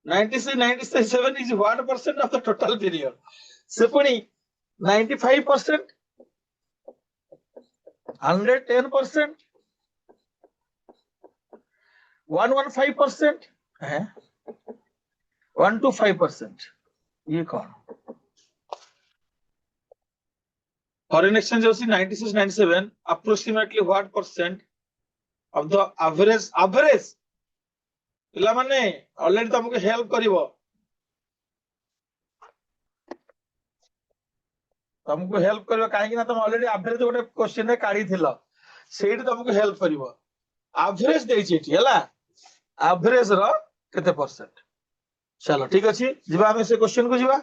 96-97 is what percent of the total period से पुनी 95% 110% 115% है 1 to 5% ये कौन foreign exchange होसी 96-97 approximately what percent of the average पिला माने ऑलरेडी तुमको हेल्प करिवो तुमको हेल्प करिवो काहे कि ना तुम ऑलरेडी एवरेज गोटे क्वेश्चन रे काढी थिलो सेठी तुमको हेल्प करिवो एवरेज देई छी हला एवरेज रो केते परसेंट चलो ठीक अछि जिबा हम से क्वेश्चन को जिबा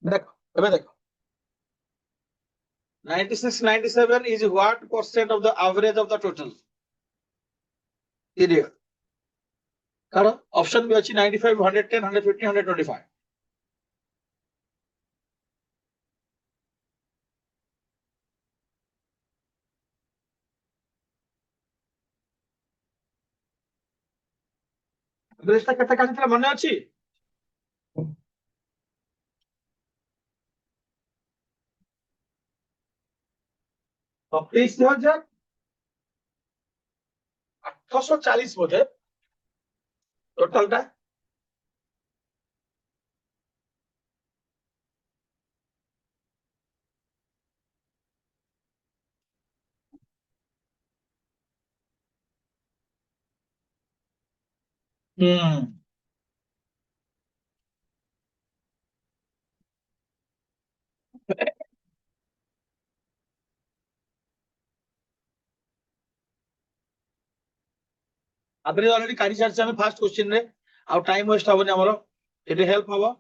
देखो एबे देखो 96-97 is what percent of the average of the total period कारण ऑप्शन भी अच्छी 95 110 150 125 एवरेज ता केते काढितला मने अछि 23840 बोधे टोटल टा हम्म एवरेज ऑलरेडी काढी सारछ हम फर्स्ट क्वेश्चन रे आ टाइम वेस्ट हबनी हमरो एटे हेल्प हबो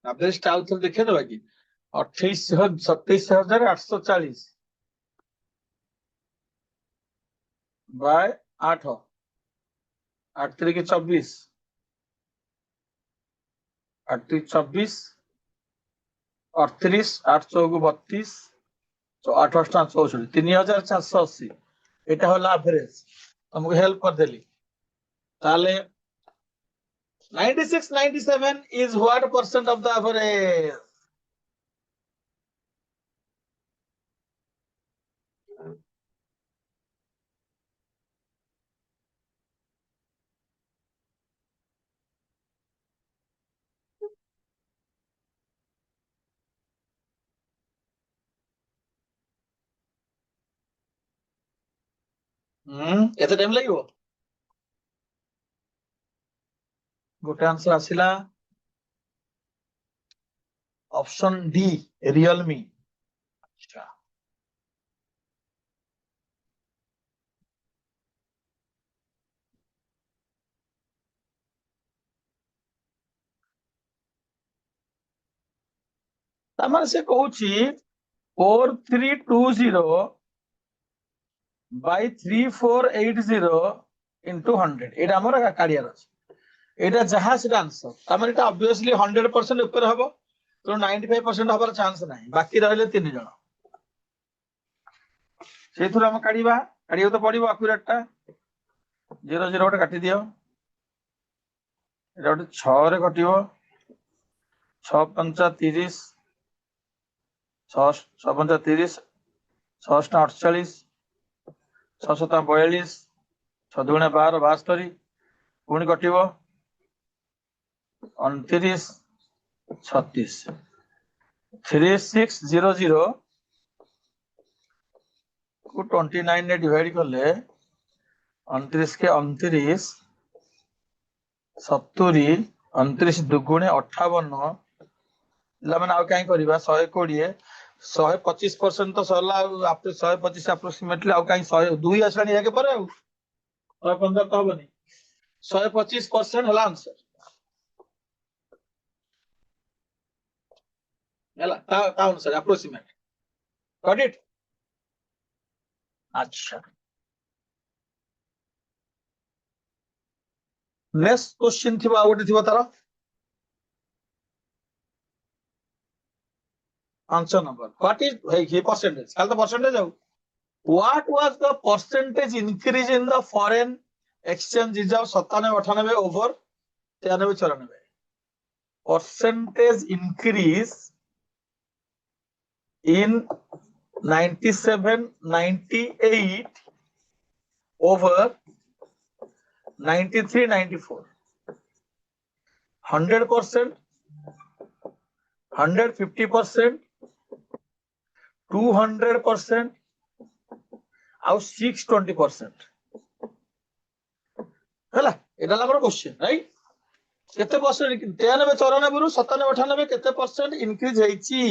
एवरेज टा आउथर देखे दबा कि 27840 बाय 8 8 3 के 24 8 3 24 38 8 4 32 8 8 64 3480 এটা হলো এভারেজ তোমাকে হেল্প করে দিলি তাহলে 96-97 is what percent of the average एते टाइम লাগিব गोटे आंसर आसिला ऑप्शन डी रियलमी अच्छा तामाने से कहूची 4320 by 3480 into 100 এটা আমার কারিয়ার আছে এটা যাহা সেটা আনসার তার মানে এটা অবভিয়াসলি 100% উপরে হবে তো 95% হবার চান্স নাই বাকি রইলে 3 জন সেইথুর আমি কাটিবা কাটিও তো পড়িব আকুরেটটা 0 0 ଗୋଟେ কাটি দিও এটা ଗୋଟେ 6 ରେ କଟିବ 6 5 30 6 6 5 30 6 48 6 7 42 6 2 12 72 ପୁଣି କଟିବ 29 36 3600 को 29 ने डिवाइड करले 29 के 29 70 29 दुगुणे 58 मैंने आउ कहीं करबा 120 125% तो सरला आप 125 अप्रोक्सीमेटली आउ कहीं 102 आसलानी याके पर आउ 115 तो हबनी 125% हला आंसर हला ता आंसर अप्रोक्सीमेट गॉट इट अच्छा नेक्स्ट क्वेश्चन थिबा आ गोटे थिबा तारा आंसर नंबर व्हाट इज हे परसेंटेज कल तो परसेंटेज आउ what was the percentage increase in the foreign exchange reserve 97 98 over 93 94 percentage increase in 97 98 over 93 94 100% 150% 200% ଆଉ 620% ହେଲା ଏଟା ଆମର क्वेश्चन राइट केते परसेंट 93 94 ରୁ 97 98 केते परसेंट इंक्रीज ହେଇଛି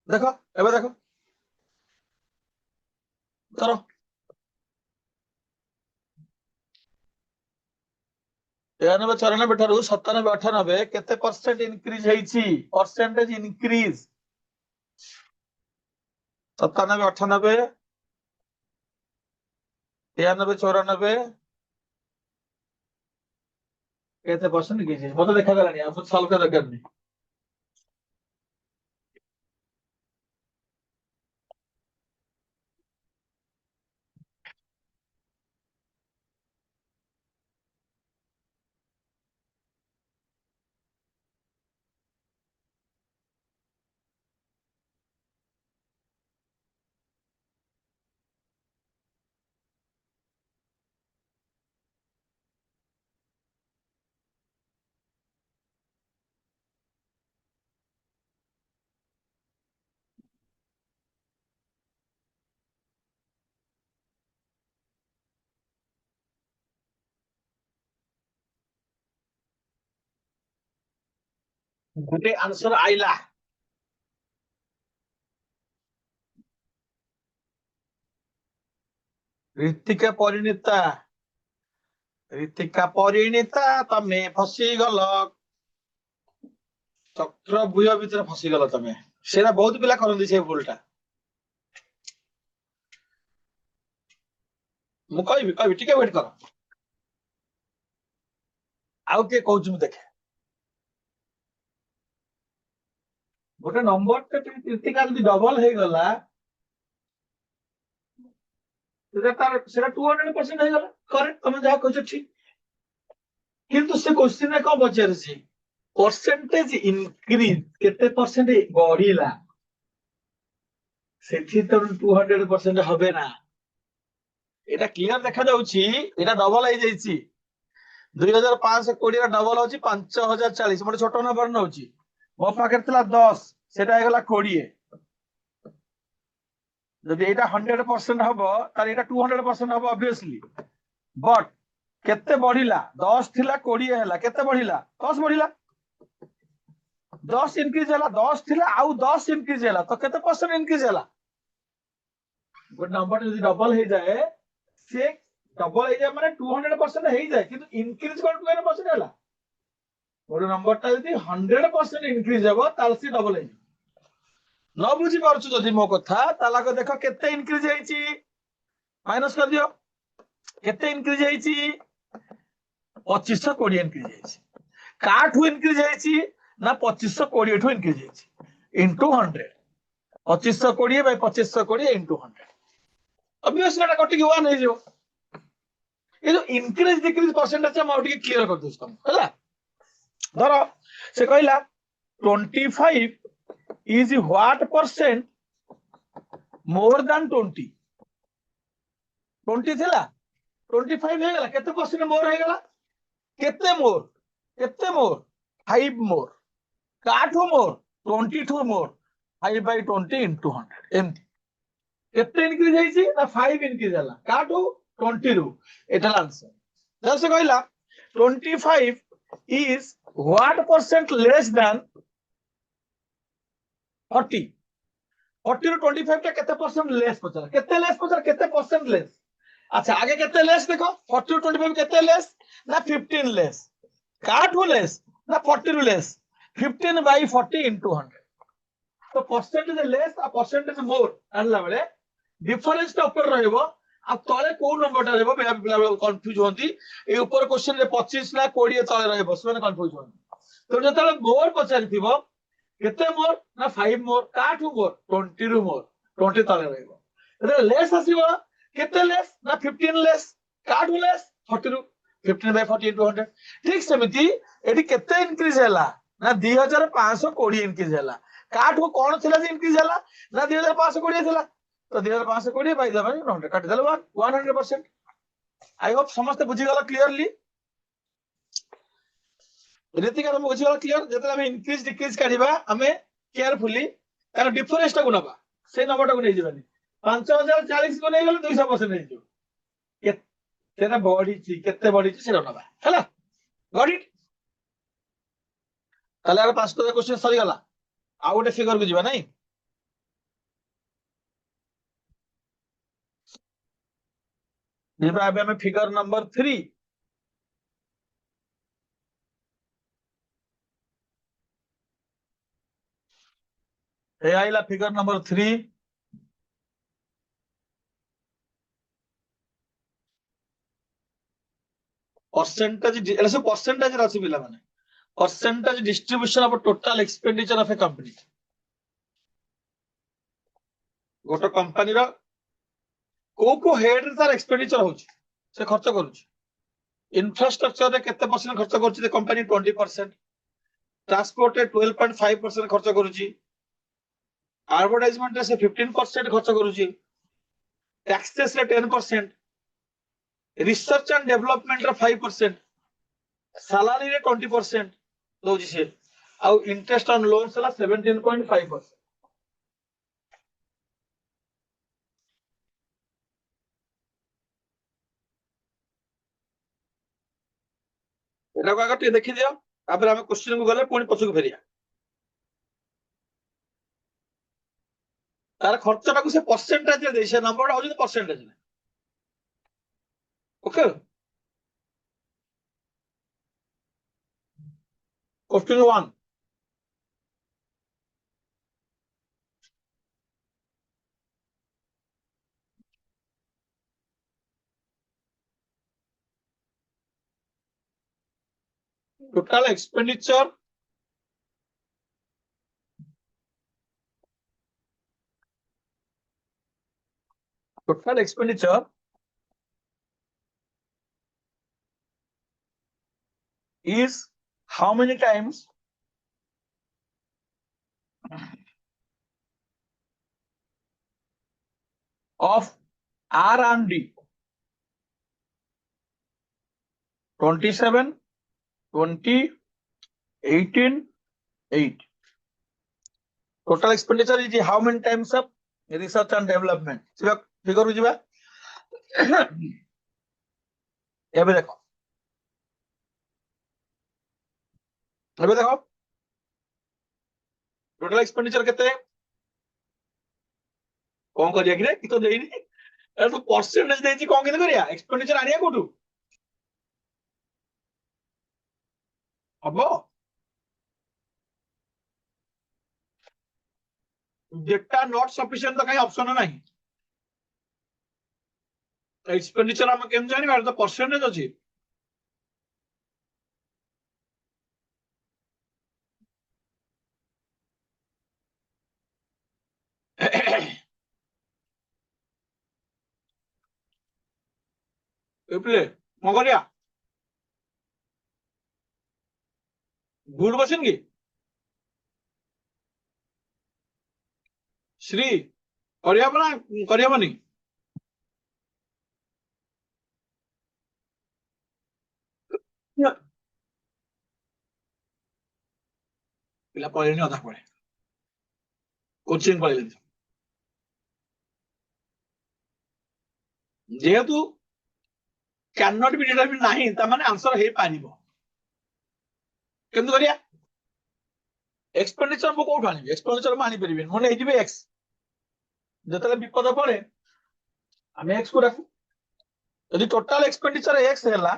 देखो एबे देखो करो 93 94 ଠାରୁ 97 98 केते परसेंट इंक्रीज ହେଇଛି परसेंटेज इंक्रीज 97 98 93 94 केते परसेंट इंक्रीज ହେଇଛି मते देखा गलानी आप सॉल्व कर दरकार नहीं गोटे आंसर आइला ऋतिका परिणीता तमे फसी गल चक्रव्यूह भीतर फसी गल तमे सेरा बहुत पिला करंदी से भूलटा मु कहबी टिके वेट कर आउ के कहूछु मु देखे गोटे नंबर टे ऋतिका जदी डबल हे गला सेटा 200% हे गला करेक्ट तमे जा कहछो ठीक किंतु से क्वेश्चन रे को बचारछि परसेंटेज इंक्रीज केते परसेंट बढ़िला सेठी तो 200% हबे ना एटा क्लियर देखा जाउछि एटा डबल हे जाइछि 2520 रा डबल होछि 5040 मोटे छोटो नंबर नउछि मो पाखे थिला 10 सेटा हे गला 20 जदि एटा 100% हबो तार एटा 200% हबो ऑब्वियसली बट केते बढ़िला 10 थिला 20 हैला केते बढ़िला 10 बढ़िला 10 इंक्रीज हैला 10 थिला आउ 10 इंक्रीज हैला तो केते परसेंट इंक्रीज हैला गुड नंबर जदि डबल हे जाए से डबल हे जाए माने 200% हे जाए किंतु इंक्रीज कोन 200% हैला गुड नंबर ता जदि 100% इंक्रीज हेबो ताल से डबल हे न बुझी पारछु जदि मो कथा ताला को देखो केते इंक्रीज हेची माइनस कर दियो केते इंक्रीज हेची 2520 इंक्रीज हेची काठू इंक्रीज हेची ना 2520 ठू इंक्रीज हेची इनटू 100 2520 बाय 2520 इनटू 100 ऑब्वियसली एटा कटि 1 हे जो ये जो इंक्रीज डिक्रीज परसेंटेज हम आउट क्लियर कर दोस्तों हला धरो से कहला 25 is what percent more than 20 20 थिला 25 हे गला केते परसेंट मोर हे गला केते मोर 5 मोर काठो मोर 22 मोर 5 by 20 into 100 एमती केते इंक्रीज हेची ना 5 इंक्रीज हला काठो 20 रु एटा आंसर जैसे कहला 25 is what percent less than 40 40 ରୁ 25 टा केते परसेंट लेस पचर केते परसेंट लेस अच्छा आगे केते लेस देखो 40 ରୁ 25 केते लेस ना 15 लेस काठू लेस ना 40 ରୁ लेस 15 by 40 into 100 तो परसेंटेज लेस आ परसेंटेज मोर आनला बेले डिफरेंस टा ऊपर रहइबो आ तळे को नंबर टा रहइबो बेला कंफ्यूज होंती ए ऊपर क्वेश्चन रे 25 ना 20 तळे रहइबो सेने कंफ्यूज होंती तो जतले मोर पचारिथिबो केते मोर ना 5 मोर काठू मोर 20 रु मोर 20 तळे रहइबो एते लेस आसीबो केते लेस ना 15 लेस काठू लेस 40 रु 15 by 40 into 100 ठीक सेमिति एटी केते इंक्रीज हैला ना 2520 इंक्रीज हैला काठू कोन थिला जे इंक्रीज हैला ना 2520 थिला तो 2520 by 100 काट देले 100% आई होप समस्त बुझी गला क्लियरली रीतिका हम बुझी गला क्लियर जतले हम इंक्रीज डिक्रीज काढिबा हमें केयरफुली तार डिफरेंस टा को नबा से नंबर टा को नै जिबानी 5040 को नै गेले 200% नै जियो केते बॉडी ची केते बॉडी ची से नबा हैला गॉट इट ताले आर 5टा क्वेश्चन सरी गला आ गोटे फिगर को जिबा नै जिबा हमें फिगर नंबर 3 हे आइला फिगर नंबर 3 परसेंटेज एला सब परसेंटेज राशि पिला माने percentage distribution of total expenditure of A company गोटे कंपनी रो को हेड रे तार एक्सपेंडिचर होची से खर्च करूची इंफ्रास्ट्रक्चर रे केते परसेंट खर्च करूची ते कंपनी 20% ट्रांसपोर्ट रे 12.5% खर्च करूची एडवर्टाइजमेंट रे से 15% खर्च करूची टैक्सेस रे 10% रिसर्च एंड डेवलपमेंट रे 5% सैलरी रे 20% दोजी से आउ इंटरेस्ट ऑन लोन्स ला 17.5% एटा को आगे देखि दियो तापर हम क्वेश्चन को गले पुणी पछक फेरिया तार खर्चटा को से परसेंटेज दे से नंबर हो जे percentage okay question 1 total expenditure is how many times of R&D 27 20 18 8 total expenditure is how many times of research and development figure बुझिबा एबे देखो टोटल एक्सपेंडिचर केते कोन करिया कि रे कि तो देइनी ए तो परसेंटेज देइची कोन किन करिया एक्सपेंडिचर आनिया कोठु हबो যেটা নট সফিসিয়েন্ট তো কাই অপশন নাই এক্সপেন্ডিচর আমি কেমন জানি আর তো পার্সেন্টেজ আছে এপ্লে মগরিয়া ভুল বসেন কি শ্রী করিহব না করিহবনি ପିଲା ପଳେଇଲେଣି ଅଧା ପଳେଇ କୋଚିଂ ପଳେଇଲେଣି ଯେହେତୁ କ୍ୟାନ୍ ନଟ୍ ବି ଡିଟରମିନ୍ ନାହିଁ ତାମାନେ ଆନ୍ସର ହେଇପାରିବ କେମିତି କରିବା ଏକ୍ସପେଣ୍ଡିଚର ମୁଁ କୋଉଠୁ ଆଣିବି ଏକ୍ସପେଣ୍ଡିଚର ମୁଁ ଆଣିପାରିବିନି ମୁଁ ନେଇଯିବି ଏକ୍ସ ଯେତେବେଳେ ବିପଦ ପଡେ ଆମେ ଏକ୍ସ କୁ ଡାକୁ ଯଦି ଟୋଟାଲ ଏକ୍ସପେଣ୍ଡିଚର ଏକ୍ସ ହେଲା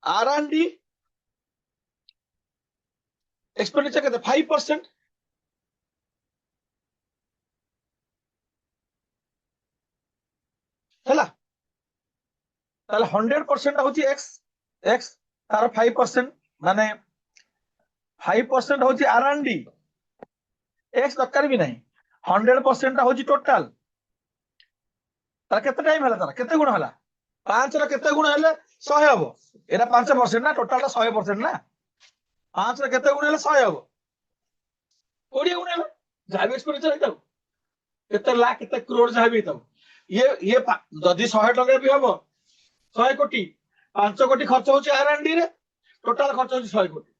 R&D expenditure କେତେ 5% ହେଲା ତାହେଲେ 100% ହଉଛି x x ତାର 5% ମାନେ 5% ହଉଛି R&D x ଦରକାର ବି ନାହିଁ 100% ହଉଛି ଟୋଟାଲ ତାର କେତେ ଟାଇମ ହେଲା ତାର କେତେ ଗୁଣ ହେଲା 5 ର କେତେ ଗୁଣ ହେଲେ 100 ହବ ଏଟା 5% ନା ଟୋଟାଲ 100% ନା 5 ର କେତେ ଗୁଣ ହେଲେ 100 ହବ 20 ଗୁଣ ହେଲା ଯାହା ବି ଏକ୍ସପେଣ୍ଡିଚର ହେଇଥାଉ କେତେ ଲାଖ କେତେ କ୍ରୋଡ଼ ଯାହା ବି ହେଇଥାଉ ଇଏ ଯଦି 100 ଟଙ୍କା ବି ହବ 100 କୋଟି 5 କୋଟି ଖର୍ଚ୍ଚ ହଉଛି R&D ରେ ଟୋଟାଲ ଖର୍ଚ୍ଚ ହଉଛି 100 କୋଟି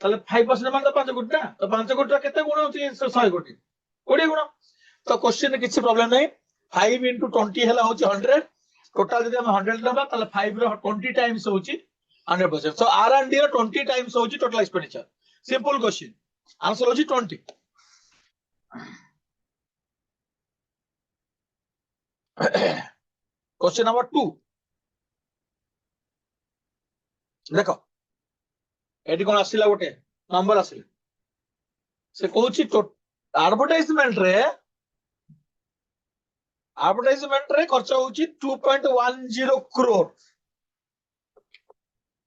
ତାହେଲେ 5% ମାନେ ତ 5 କୋଟି ନା ତ 5 କୋଟି କେତେ ଗୁଣ ହଉଛି 100 କୋଟି 20 ଗୁଣ ତ କ୍ୱେଶ୍ଚିନ୍ କିଛି ପ୍ରୋବ୍ଲେମ ନାହିଁ 5 into 20 ହେଲା ହଉଛି 100 ଟୋଟାଲ ଯଦି ଆମେ 100 ନେବା ତାହେଲେ 5 ର 20 ଟାଇମ୍ସ ହଉଛି 100% so R&D ର 20 ଟାଇମ୍ସ ହଉଛି total expenditure simple question answer होची 20 क्वेश्चन नंबर 2 देखो एटी कोन आसिला गोटे नंबर आसिला से कहूची एडवर्टाइजमेंट रे खर्च होची 2.10 करोड़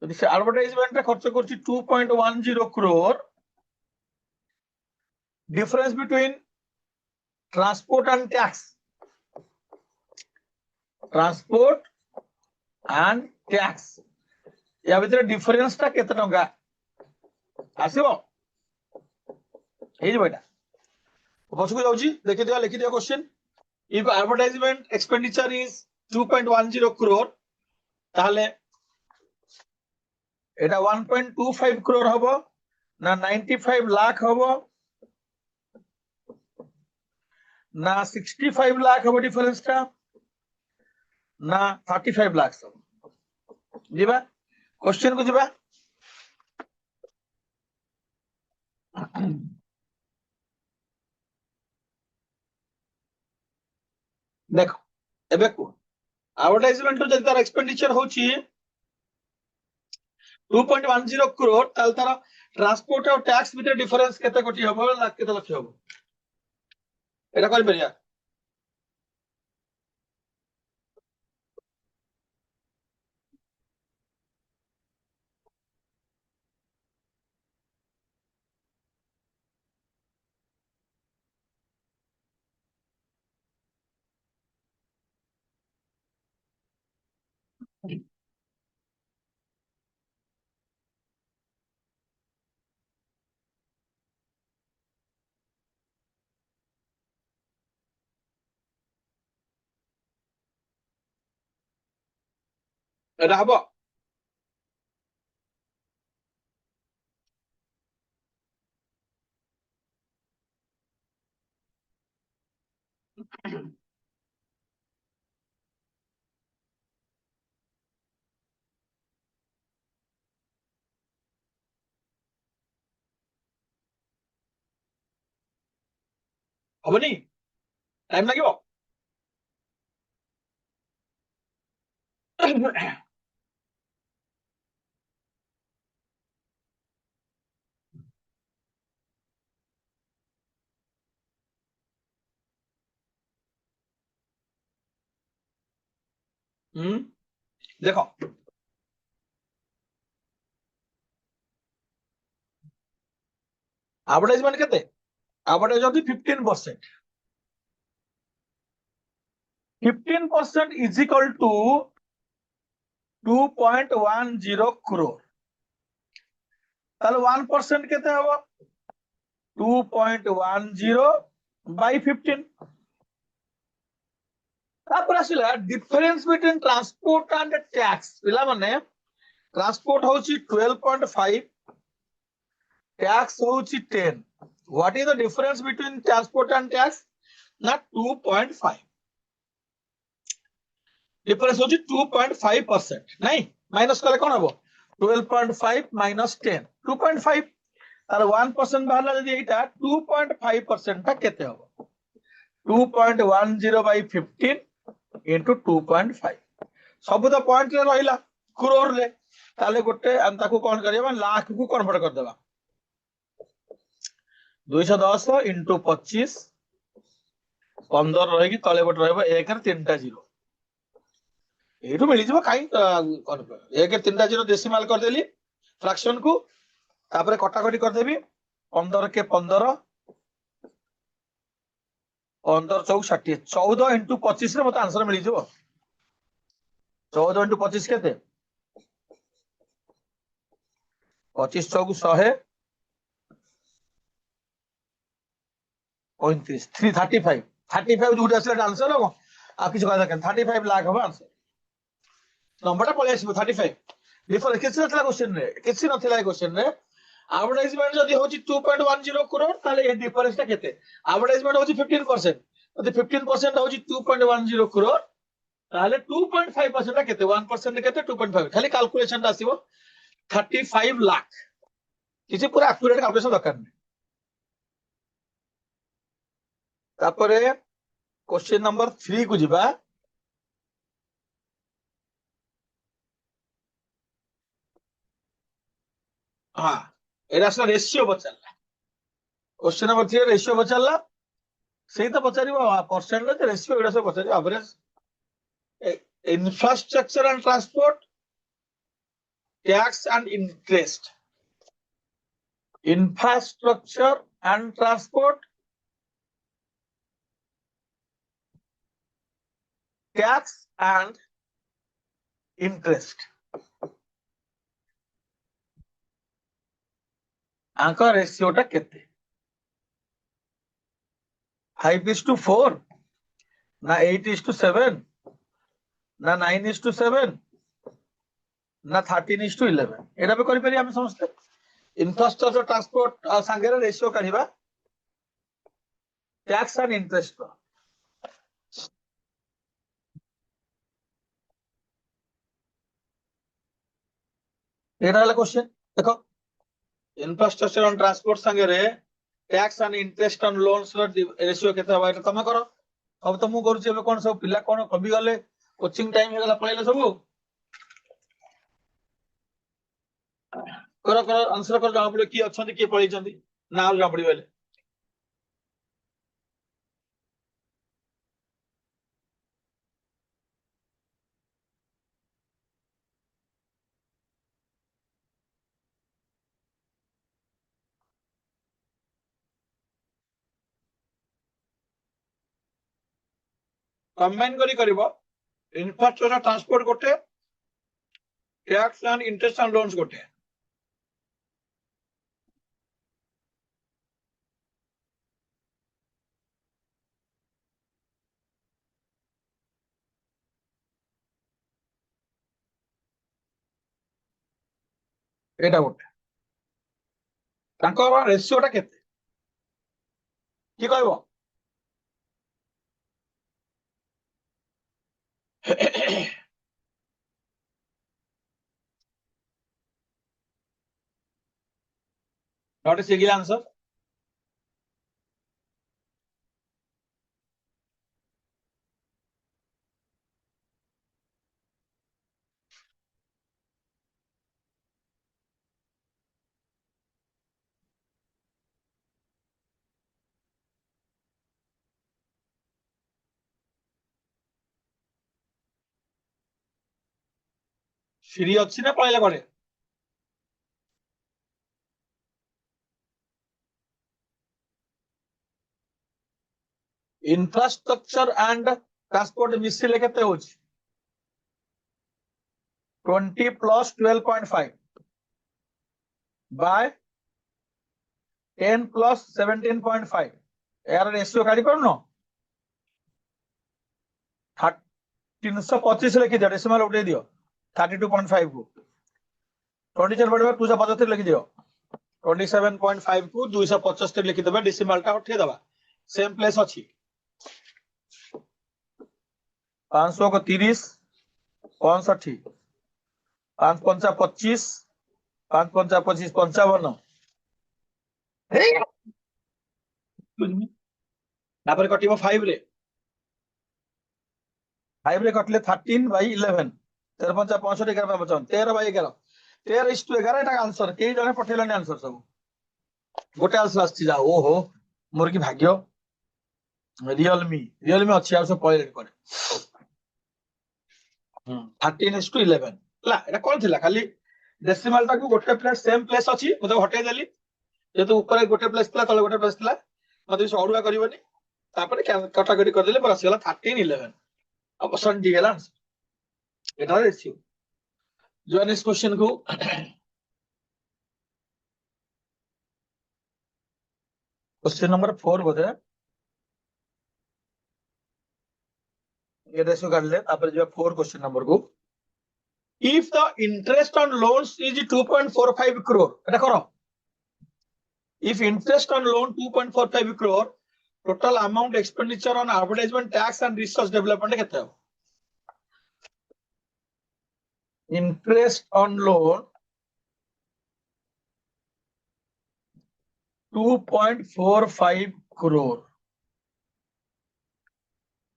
यदि से एडवर्टाइजमेंट रे खर्च करची 2.10 crore difference between transport and tax या भितर डिफरेंस टा केते टंका आसीबो हेइ बेटा पछकु जाउची देखि दिया लिखि दिया question if advertisement expenditure is 2.10 crore ताहले एटा 1.25 करोड़ हबो ना 95 लाख हबो ना 65 लाख हबो डिफरेंस टा ना 35 लाख सब जीवा क्वेश्चन को जीवा देखो एबे को एडवर्टाइजमेंट रो जदी तार एक्सपेंडिचर होची 2.10 करोड़ ताल तार ट्रांसपोर्ट और टैक्स भीतर डिफरेंस केते कोटी हबो लाख केते लक्ष हबो एटा करि परिया एटा हबो हबनी टाइम लागिबो देखो एडवर्टाइजमेंट केते advertise 15%। 15% is equal to 2.10 crore। ताहले 1% केते हबो 2.10 by 15। तापर आसिला difference between transport and tax. पिला माने ट्रांसपोर्ट होची 12.5, टैक्स होची 10। What is the difference between transport and tax ना 2.5। डिफरेंस होची 2.5% नहीं माइनस कले कोन हबो 12.5 माइनस 10 2.5। तार 1% बाहरला जदि एटा 2.5% ता केते हबो 2.10 by 15 into 2.5। सब तो पॉइंट रे रहिला क्रोर रे ताले गोटे हम ताको कोन करिया लाख को कन्वर्ट कर देबा 210 into 25 15 रही तले गोटे रहबो 1 रे 3टा जीरो एठू मिली जबो काई कोन 1 रे 3टा जीरो डेसिमल कर देली फ्रैक्शन को तापरे कटाकटी कर देबी 15 के 15 15 चौक 60 14 into 25 रे मत आंसर मिली जबो 14 into 25 केते 25 चौक 100 35 335 35 जोटे आसला आंसर हो आ किछ कहदा के 35 लाख हो आंसर नंबरटा पळे आसीबो 35। डिफरेंस किछ नथला क्वेश्चन रे किछ नथला क्वेश्चन रे एडवर्टाइजमेंट जदि होची 2.10 करोड़ ताले ए डिफरेंस ता केते एडवर्टाइजमेंट होची 15% जदि 15% होची 2.10 करोड़ ताले 2.5% ता केते 1% केते 2.5 खाली कैलकुलेशन ता आसीबो 35 लाख किछि पूरा एक्यूरेट कैलकुलेशन दरकार नै। तापरे क्वेश्चन नंबर 3 को जिबा हाँ एटा असला रेशियो बचाला क्वेश्चन नंबर 3 रेशियो बचाला सही तो पचारिबो परसेंटेज रेशियो एटा सब पचारिबो average infrastructure and transport tax and interest infrastructure and transport tax and interest आंका रेशियोटा केते 5:4 ना 8:7 ना 9:7 ना 13:11 एटा पे करि परि हम समझते इंफ्रास्ट्रक्चर ट्रांसपोर्ट संगे रेशियो काढिबा टैक्स एंड इंटरेस्ट को एटा वाला क्वेश्चन देखो इंफ्रास्ट्रक्चर एंड ट्रांसपोर्ट संगे रे tax and interest on loans ratio केते हबा एटा तमे करो अब तो मु करूची एबे कोन सब पिला कोन कबी गले कोचिंग टाइम हे गला पळैले सब करो करो आंसर कर जाम पड़े की अछंती की पळै छंती ना जाम पड़ी बेले कंबाइन करी करबो इंफ्रास्ट्रक्चर ट्रांसपोर्ट गोटे tax and interest on loans गोटे एटा गोटे तांकर रेशियोटा केते की कहबो not a single answer free अच्छी ना पढ़ाइला करे इंफ्रास्ट्रक्चर एंड ट्रांसपोर्ट मिसिले केते होची 20 प्लस 12.5 बाय 10 प्लस 17.5 यार रेशियो काढी पारुनो 325 लिखी दियो डेसिमल उठे दियो 32.5 को 24 बड़े 275 लिखी दियो 27.5 को 275 लिखी देबा डेसिमल टा उठे देबा सेम प्लेस अछि 500 को 30 65 5 पंचा 25 5 पंचा 25 55 तापर कटिबो 5 रे 5 रे कटले 13 बाय 11 13 पंचा 65 11 55 13 बाय 11 13:11 एटा आंसर केई जने पठेलनि आंसर सब गोटे आंसर आछि जा ओहो मोर की भाग्य रियलमी अछि आ सब पॉइंट करे 13:11 ला एटा कोन थिला खाली डेसिमल टा को गोटे प्लेस सेम प्लेस अछि मते हटे देली जेतु ऊपर गोटे प्लेस थिला तले गोटे प्लेस थिला मते से अडुआ करबनी तापर कटाकटी कर देले बस गेला 13:11 ऑप्शन डी गेला एटा रेशियो जो नेक्स्ट क्वेश्चन को क्वेश्चन नंबर 4 बोधे ये रेशियो कर ले तापर जो 4 क्वेश्चन नंबर को if the interest on loans is 2.45 crore एटा करो if interest on loan 2.45 crore total amount expenditure on advertisement tax and research development केते हो interest on loan 2.45 crore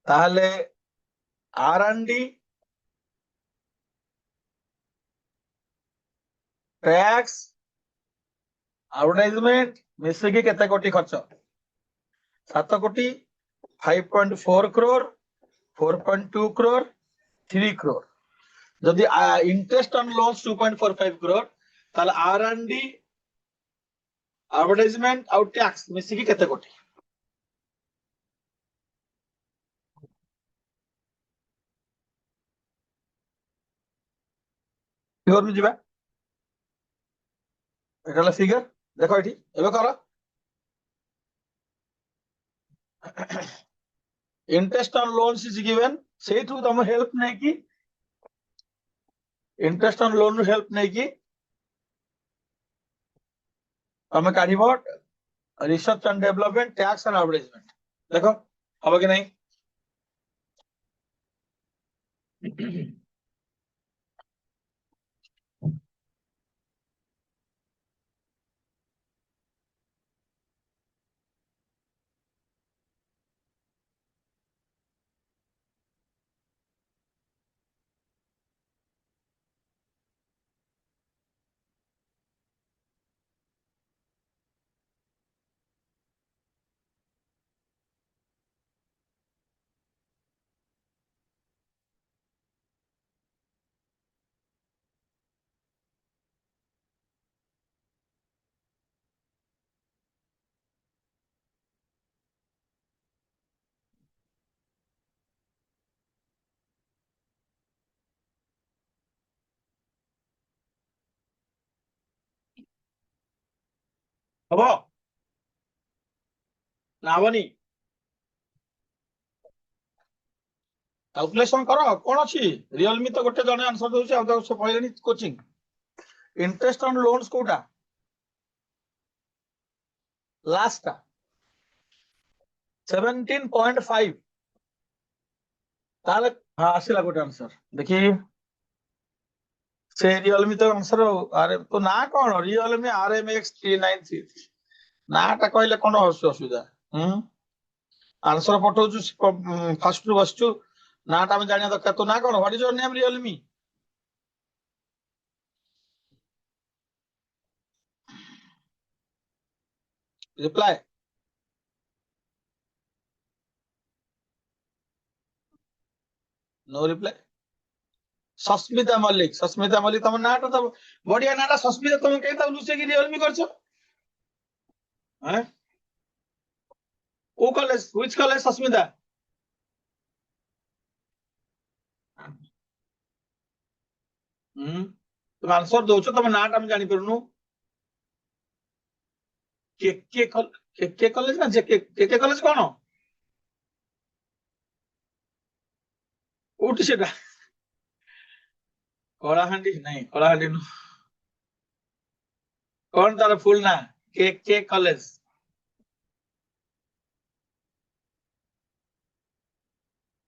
ताहले R&D tax advertisement मिसे के केते कोटी खर्च 7 कोटी 5.4 crore 4.2 crore 3 crore जदि इंटरेस्ट ऑन लोन्स 2.45 crore ताले R&D एडवर्टाइजमेंट आउट टैक्स मिसी की केते कोटी फिगर में जिबा एटाला फिगर देखो एठी एबे करो interest on loans is given Sethu तुम हेल्प नै की इंटरेस्ट ऑन लोन हेल्प नै की तुम काढिबो research and development tax and advertisement देखो हबो कि नहीं हबो ना हबनी कैलकुलेशन करो कोन अछि रियलमी तो गोटे जने आंसर दोछि आ तो पहिले कोचिंग इंटरेस्ट ऑन लोन्स कोटा लास्ट 17.5 ताले हां आसिला गोटे आंसर देखि से रियलमी तो आंसर अरे तो ना कोन रियलमी RMX 393 ना टा कहले कोन असुविधा आंसर पठौछु फर्स्ट रु बसछु ना टा हम जानिया दरकार तो ना कोन what is your name Realme reply no reply Sasmita Mallick तुम नाटा तो बढ़िया नाटा सस्मिता तुम कहीं लुचे की रियलमी कर कॉलेज व्हिच कॉलेज सस्मिता तुम आंसर दौच तुम नाटा जानी पारुनु के कॉलेज ना के कॉलेज कौन कोठी सेटा कलाहांडी नहीं कलाहांडी नु कौन तार फुल ना के कॉलेज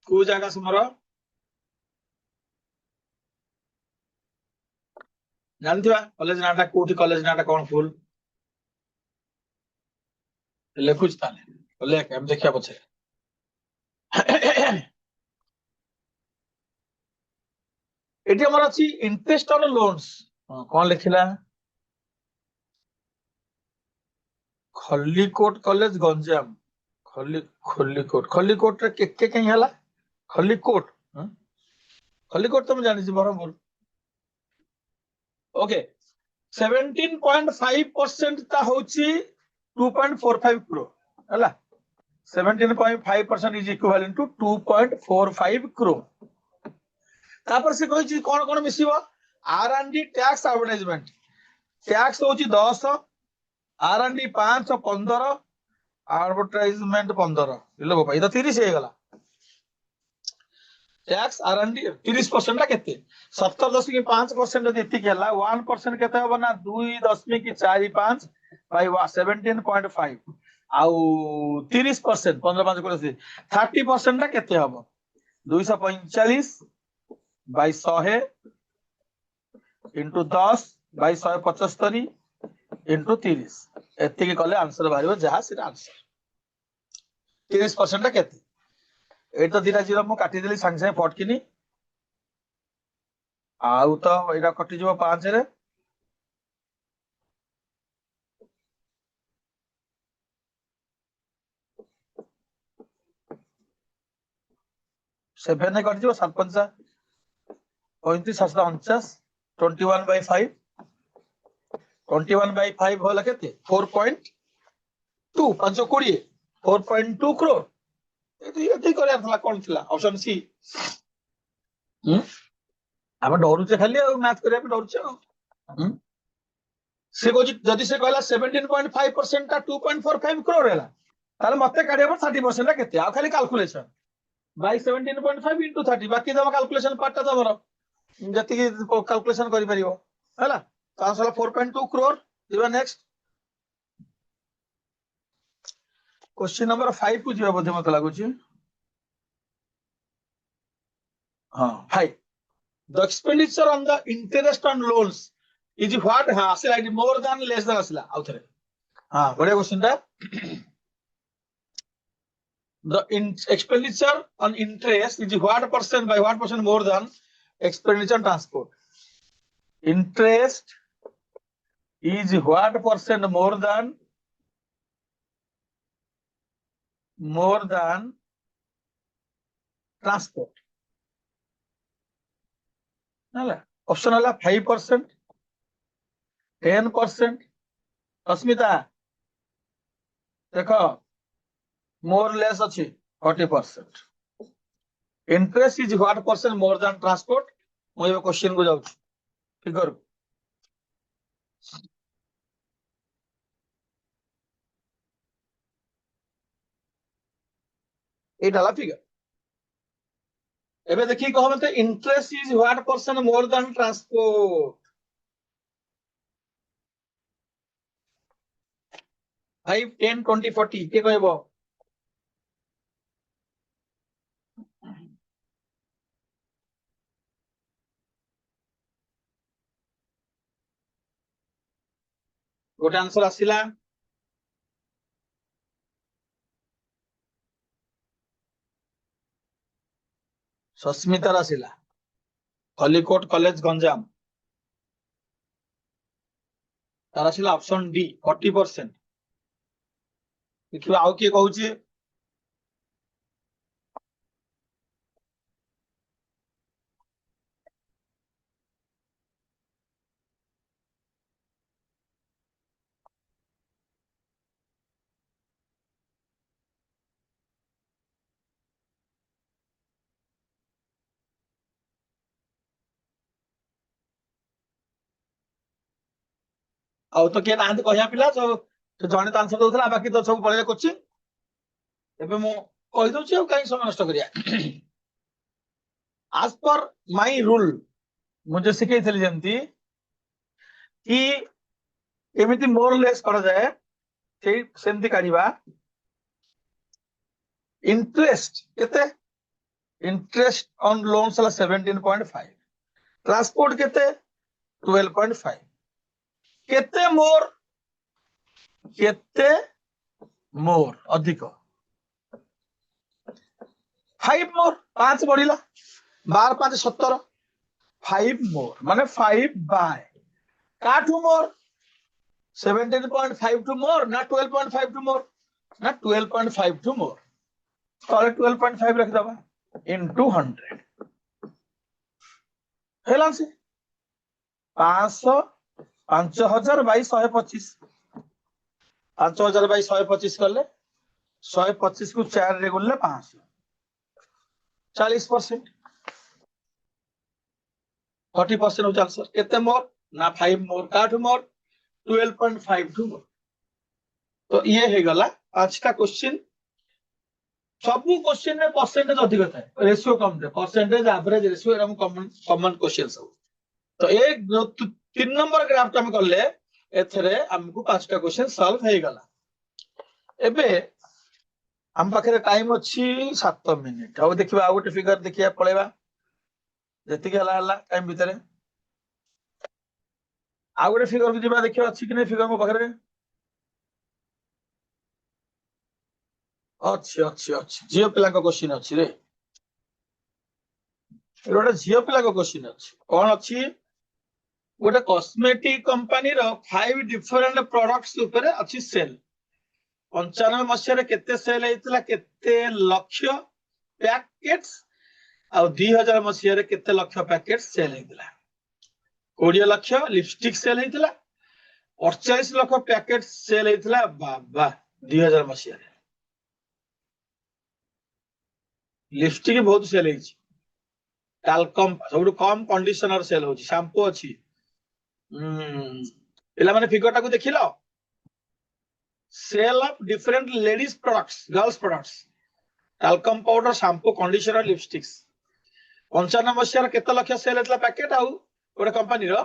को जगह सुमर जानती कॉलेज नाटा कोठी कॉलेज नाटा कौन फुल लेखुच ताले लेख हम देखिया पछे एटी हमर अछि इंटरेस्ट ऑन लोन्स कौन लिखिला खल्लीकोट कॉलेज गंजाम खल्लीकोट रे के कहीं हला खल्लीकोट खल्लीकोट तुम जानि छी बरहमपुर ओके 17.5% ता होची 2.45 crore हला 17.5% इज इक्विवेलेंट टू 2.45 crore तापर से कहि छी कोन कोन मिसिबो आर&डी टैक्स एडवर्टाइजमेंट टैक्स होची 10 आर&डी 5 15 एडवर्टाइजमेंट 15 इलो बाबा इदा 30 हे गला टैक्स आर&डी 30% ला केते 17.5% जदि इति केला 1% केते होबा ना 2.45 बाय 17.5 आउ 30% 15 5 30% ला केते होबा 245 बाय 100 इंटू 10 बाय 175 इंटू 30 एति के कले आंसर बारिबो जहा सिरा आंसर 30% ला केते एटा दिना जीरो मु काटी देली संग संग फटकिनी आउ तो एटा कटि जबो 5 रे सेवन ने कटि जबो 7 5 35 749 21 by 5 21 by 5 होला केते 4.2 520 4.2 crore एति करे थला कोन थला ऑप्शन सी हम डरुचे खाली मैथ करे पे डरुचे से को जदि से कहला 17.5% ता 2.45 crore हैला ताले मते काढिया 30% ला केते आ खाली कैलकुलेशन बाय 17.5 into 30 बाकी तम कैलकुलेशन पार्ट ता तमरो जति की कैलकुलेशन करि परिबो हैला तो आंसर 4.2 crore दिबा नेक्स्ट क्वेश्चन नंबर 5 को जीवा बोधे मते लागुची हां 5 the expenditure on the interest on loans is what ha asila it more than less than asila outhare ha bade question ta the expenditure on interest is what percent by what percent more than expenditure on transport interest is what percent more than transport option वाला 5% 10% अस्मिता देखो more less अच्छी 40% interest is what percent more than transport मुझे question को जाऊँ figure ये डाला figure एबे देखिए कहो मते interest is what percent more than transport 5 10 20 40 के कहबो गोटे आंसर आसिला सस्मिता आसिला खलीकोट कॉलेज गंजाम तार आसिला ऑप्शन डी 40% देखिबा आउ के कहूची ଆଉ ତ କିଏ ନାହାନ୍ତି କହିବା ପିଲା ତ ଜଣେ ତ ଆନ୍ସର ଦଉଥିଲା ବାକି ତ ସବୁ ପଳେଇଲେ କୋଚିଂ। ଏବେ ମୁଁ କହିଦଉଛି ଆଉ କାହିଁ ସମୟ ନଷ୍ଟ କରିବା। as per my rule ମୁଁ ଯୋଉ ଶିଖେଇଥିଲି ଯେମିତି କି କେମିତି ମୋର ଲେସ୍ କରାଯାଏ ସେମିତି କାଢିବା। ଇଣ୍ଟରେଷ୍ଟ କେତେ? ଇଣ୍ଟରେଷ୍ଟ ଅନ୍ ଲୋନ୍ସ ହେଲା 17.5, ଟ୍ରାନ୍ସପୋର୍ଟ କେତେ? 12.5। କେତେ ମୋର ଅଧିକ? 5 ମୋର, 5 ବଢିଲା, 12 5 17, 5 ମୋର ମାନେ 5 ବାय କାଠୁ ମୋର 17.5 ଟୁ ମୋର ନା 12.5 ଟୁ ମୋର ନା 12.5 ଟୁ ମୋର। तले 12.5 रखिदबा इनटू 100 हेला से 500 5000 बाई 125, 5000 बाई 125 करले 125 को 4 रे गुणले 500, 40%, 40% हो आंसर। केते मोर ना 5 मोर काठू मोर 12.5 टू मोर। तो ये हे गला 5टा क्वेश्चन। सबू क्वेश्चन में परसेंटेज अधिक था, रेशियो कम थे, परसेंटेज एवरेज रेशियो एरम कॉमन क्वेश्चन सब। तो एक 3 नंबर ग्राफ हम करले एथरे हमको 5टा क्वेश्चन सॉल्व हे गला। एबे हम पाखरे टाइम अछि 7 मिनिट। अब देखिबा आ गोटे फिगर देखिया पळेबा जति के हला टाइम भीतर आ गोटे फिगर को जिबा देखियो अछि कि नै फिगर मो पाखरे अच्छी झियो पिला को क्वेश्चन अच्छी रे, गोटे झियो पिला को क्वेश्चन अच्छी। कौन अच्छी? गोटे कॉस्मेटिक कंपनी रो 5 डिफरेंट प्रोडक्ट्स ऊपर अच्छी सेल। 95 मसिया रे केते सेल हेतिला, केते लक्ष पैकेट्स, आ 2000 मसिया रे केते लक्ष पैकेट्स सेल हेतिला। 20 लक्ष लिपस्टिक सेल हेतिला, 48 लक्ष पैकेट सेल हेतिला बाबा 2000 मसिया रे। लिपस्टिक बहुत सेल हेछि, टाल्कम सब कम कंडीशनर सेल होछि, शैम्पू अछि। एला माने फिगर टाको देखिलो, sale of different ladies products, girls products, talcum powder, shampoo, conditioner, lipsticks. 95 मसिया रे केते लक्ष सेल हेतला पैकेट, आउ गोटे कंपनी रो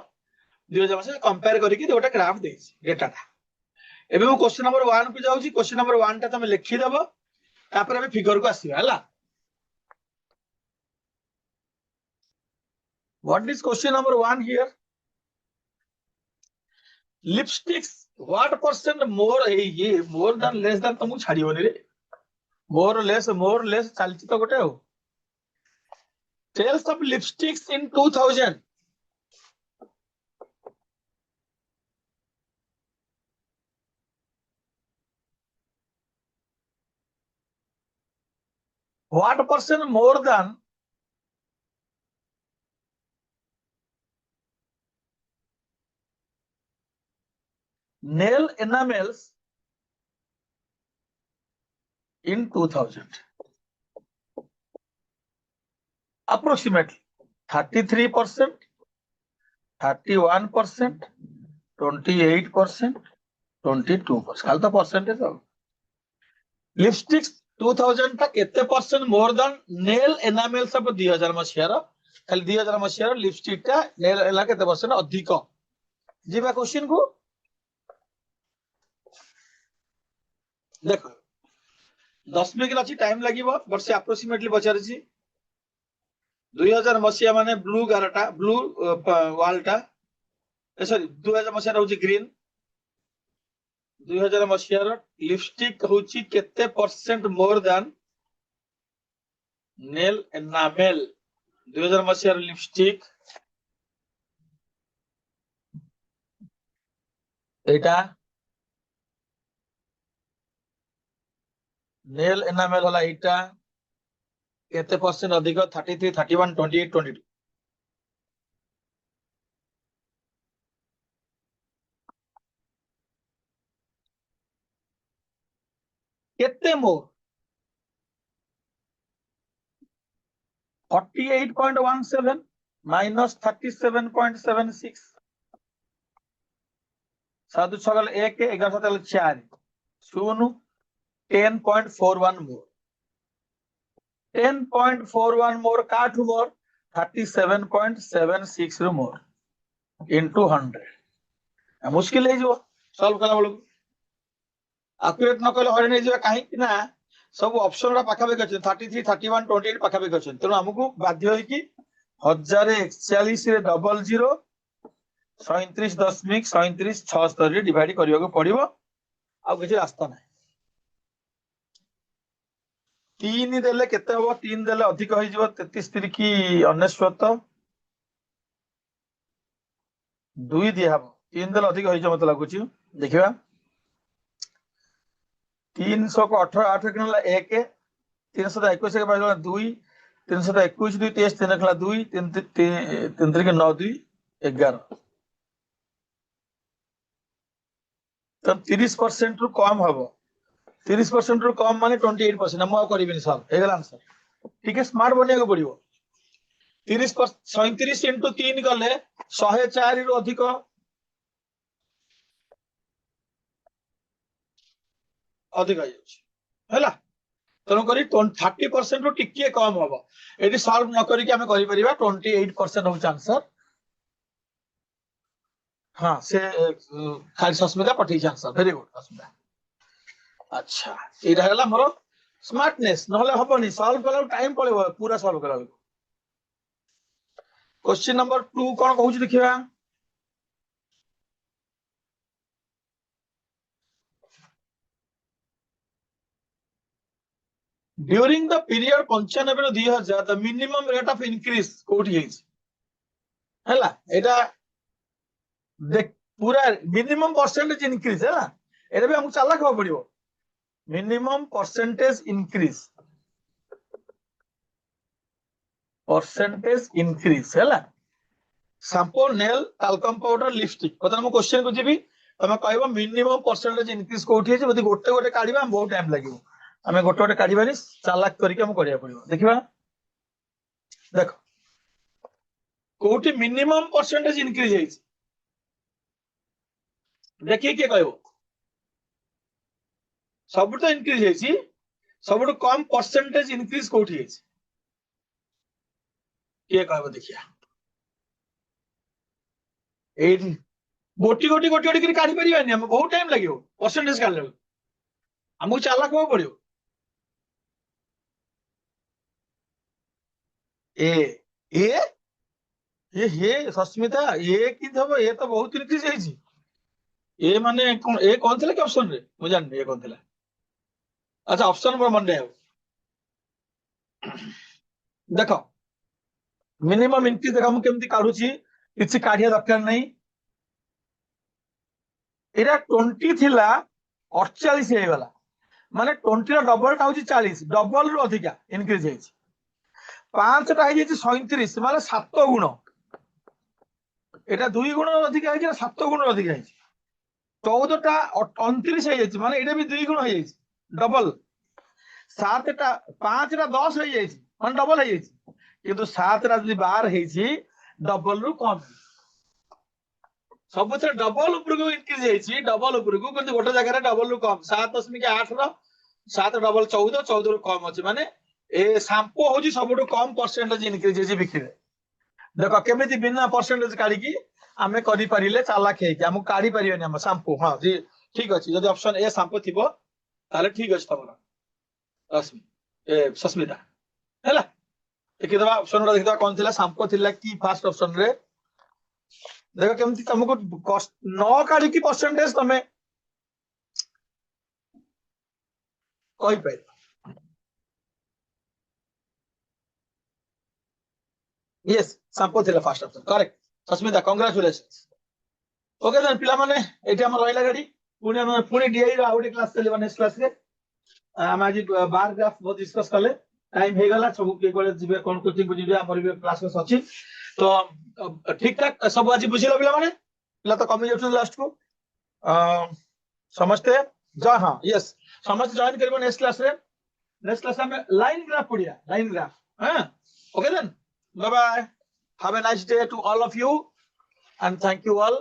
2000 मसिया कंपेयर करिकि गोटे ग्राफ देछि डेटाटा। एबे मो क्वेश्चन नंबर 1 पे जाउछि। क्वेश्चन नंबर 1 टा तमे लिखि देबो, तापर हम फिगर को आसीबा हला। What is question number 1 here? Lipsticks, what percent more? ये more than less than तुमको छाड़ियो नहीं रे, more less चालची तो गोटे हो। Sales of lipsticks in 2000, what percent more than nail enamels in 2000? Approximately 33%, 31%, 28%, 22%। खाली तो परसेंटेज हो। लिपस्टिक्स 2000 टा केते percent more than nail enamels of 2000 मसिया रो, खाली 2000 मसिया रो लिपस्टिक टा नेल एला केते परसेंट अधिक। जीवा क्वेश्चन को देखो 10 मिनिट अछि, टाइम लागिवो, बट से अप्रोक्सीमेटली पचारछि 2000 मसिया माने ब्लू गारटा, ब्लू वालटा, सॉरी 2000 मसिया रहउछि ग्रीन। 2000 मसिया रो लिपस्टिक होछि केते percent more than nail enamel. 2000 मसिया रो लिपस्टिक एटा नेल एनामेल होला एटा केते परसेंट अधिक? 33, 31, 28, 22। केते मोर? 48.17 minus 37.76, 7 2 6 ଗଲେ 1 11 7 ଗଲେ 4 ଶୂନ 10.41 more 10.41 more କାଠୁ ମୋର 37.76 ରୁ ମୋର into 100 मुश्किल ହେଇଯିବ सॉल्व कला बेलू एक्यूरेट न कहले हरे नै जिबा काहे कि ना सब ऑप्शन रा पाखा बेक अछि 33 31 28 पाखा बेक अछि तेनु हमकु बाध्य होई कि 1041 रे डबल 0 37.3776 रे डिवाइड करियो को पड़िबो आ किछि रास्ता नै 3 देले केते हो 3 देले अधिक होई जिवो 33 3 की 99 2 दिया हबो 3 देले अधिक होई जो मत लागुची देखिबा 300 को 18 8 किनला 1 321 के बाद 2 321 2 23 3 खला 2 3 3 के 9 2 11 तब 30% रु कम हबो 30% रु कम माने 28% हम आ करिबिन सर हेगला आंसर ठीक है स्मार्ट बनिया को पड़िबो 30 37 into 3 गले 104 रु अधिक अधिक आइ अछि हैला तनो करी 30% रु टिकिए कम हबो एडी सॉल्व न करी कि हमें करि परिबा 28% हो आंसर हां से खाली सस्मिता पठी आंसर वेरी गुड सस्मिता अच्छा एटा हला मोर स्मार्टनेस नहले हबनी सॉल्व कला टाइम पळेबो पूरा सॉल्व कला क्वेश्चन नंबर 2 कोन कहूची देखिबा ड्यूरिंग द पीरियड 95 रो 2000 the minimum rate of increase कोठी हेछि हैला एटा देख पूरा मिनिमम परसेंटेज इंक्रीज है ना एटा भी हमको चालाक हो पड़िबो मिनिमम परसेंटेज इंक्रीज है ना shampoo nail talcum powder lipstick पता हम क्वेश्चन को जीबी तमे कहबो मिनिमम परसेंटेज इंक्रीज कोठी हेछि बदी गोटे गोटे काढिबा हम बहुत टाइम लागिवो हमें गोटे गोटे काढिबानी चालाक करके हम करिया पड़िबो देखिबा देखो कोठी मिनिमम परसेंटेज इंक्रीज हेछि देखिए के कहबो सब तो इंक्रीज हेछि सब कम परसेंटेज इंक्रीज कोठी हेछि के कहबो देखिया ए गोटी गोटी गोटी गोटी काढी परिबानी हम बहुत टाइम लागिवो परसेंटेज काढले हमहु चालाक हो पड़ियो ए ए हे सस्मिता ए कि थबो ए तो बहुत इंक्रीज हेछि ए माने ए कोन थिला के ऑप्शन रे मु जान ए कोन थिला अच्छा ऑप्शन पर मन है देखो मिनिमम इंक्रीज देखो हम केमती काढुची किछि काढिया दरकार नहीं एरा 20 थिला 48 हे गला माने 20 रो डबल टा होची 40 डबल रो अधिका इंक्रीज हेछि 5 टा हे जेछि 37 माने 7 गुण एटा 2 गुण अधिका हेछि 7 गुण अधिका हेछि 14 टा 29 हे जेछि माने एटा भी 2 गुण हे जेछि डबल 7 टा 5 टा 10 हे जेछि माने डबल हे जेछि किंतु 7 टा जदि 12 हेछि डबल रु कम सब थे डबल ऊपर को इंक्रीज हेछि डबल ऊपर को किंतु गोटे जगह रे डबल रु कम 7.8 रो 7 डबल 14 14 रु कम अछि माने ए शैम्पू होछि सबटु कम परसेंटेज इंक्रीज हेछि बिक्री देखो केमिति बिना परसेंटेज काढी की हमें करि परिले चालाक हे कि हम काढी परिबेनी हम शैम्पू हां जी ठीक अछि जदि ऑप्शन ए शैम्पू थिबो ताले ठीक अछि तमरा रश्मि ए सस्मिता हैला देखि दबा ऑप्शन रा देखि दबा कोन थिला शैम्पू थिला की फर्स्ट ऑप्शन रे देखो केमिति तुमको न काढी की परसेंटेज तमे कहि पाइ यस शैम्पू थिला first option correct Sasmita congratulations okay then पिला माने एठी हम रहिला गाडी पुणी डीआई रो आउटे क्लास चलेबा नेक्स्ट क्लास रे हम आज बार ग्राफ बहुत डिस्कस करले टाइम हे गला सब के कोले जिबे कोन कोचिंग बुझिबे हमर भी क्लास में अछि तो ठीक ठाक सब आज बुझिलो पिला माने पिला तो कमी जाउछ लास्ट को समझते जा हां यस समझ जॉइन करबो नेक्स्ट क्लास में लाइन ग्राफ पढ़िया लाइन ग्राफ हां okay then bye bye have a nice day to all of you and thank you all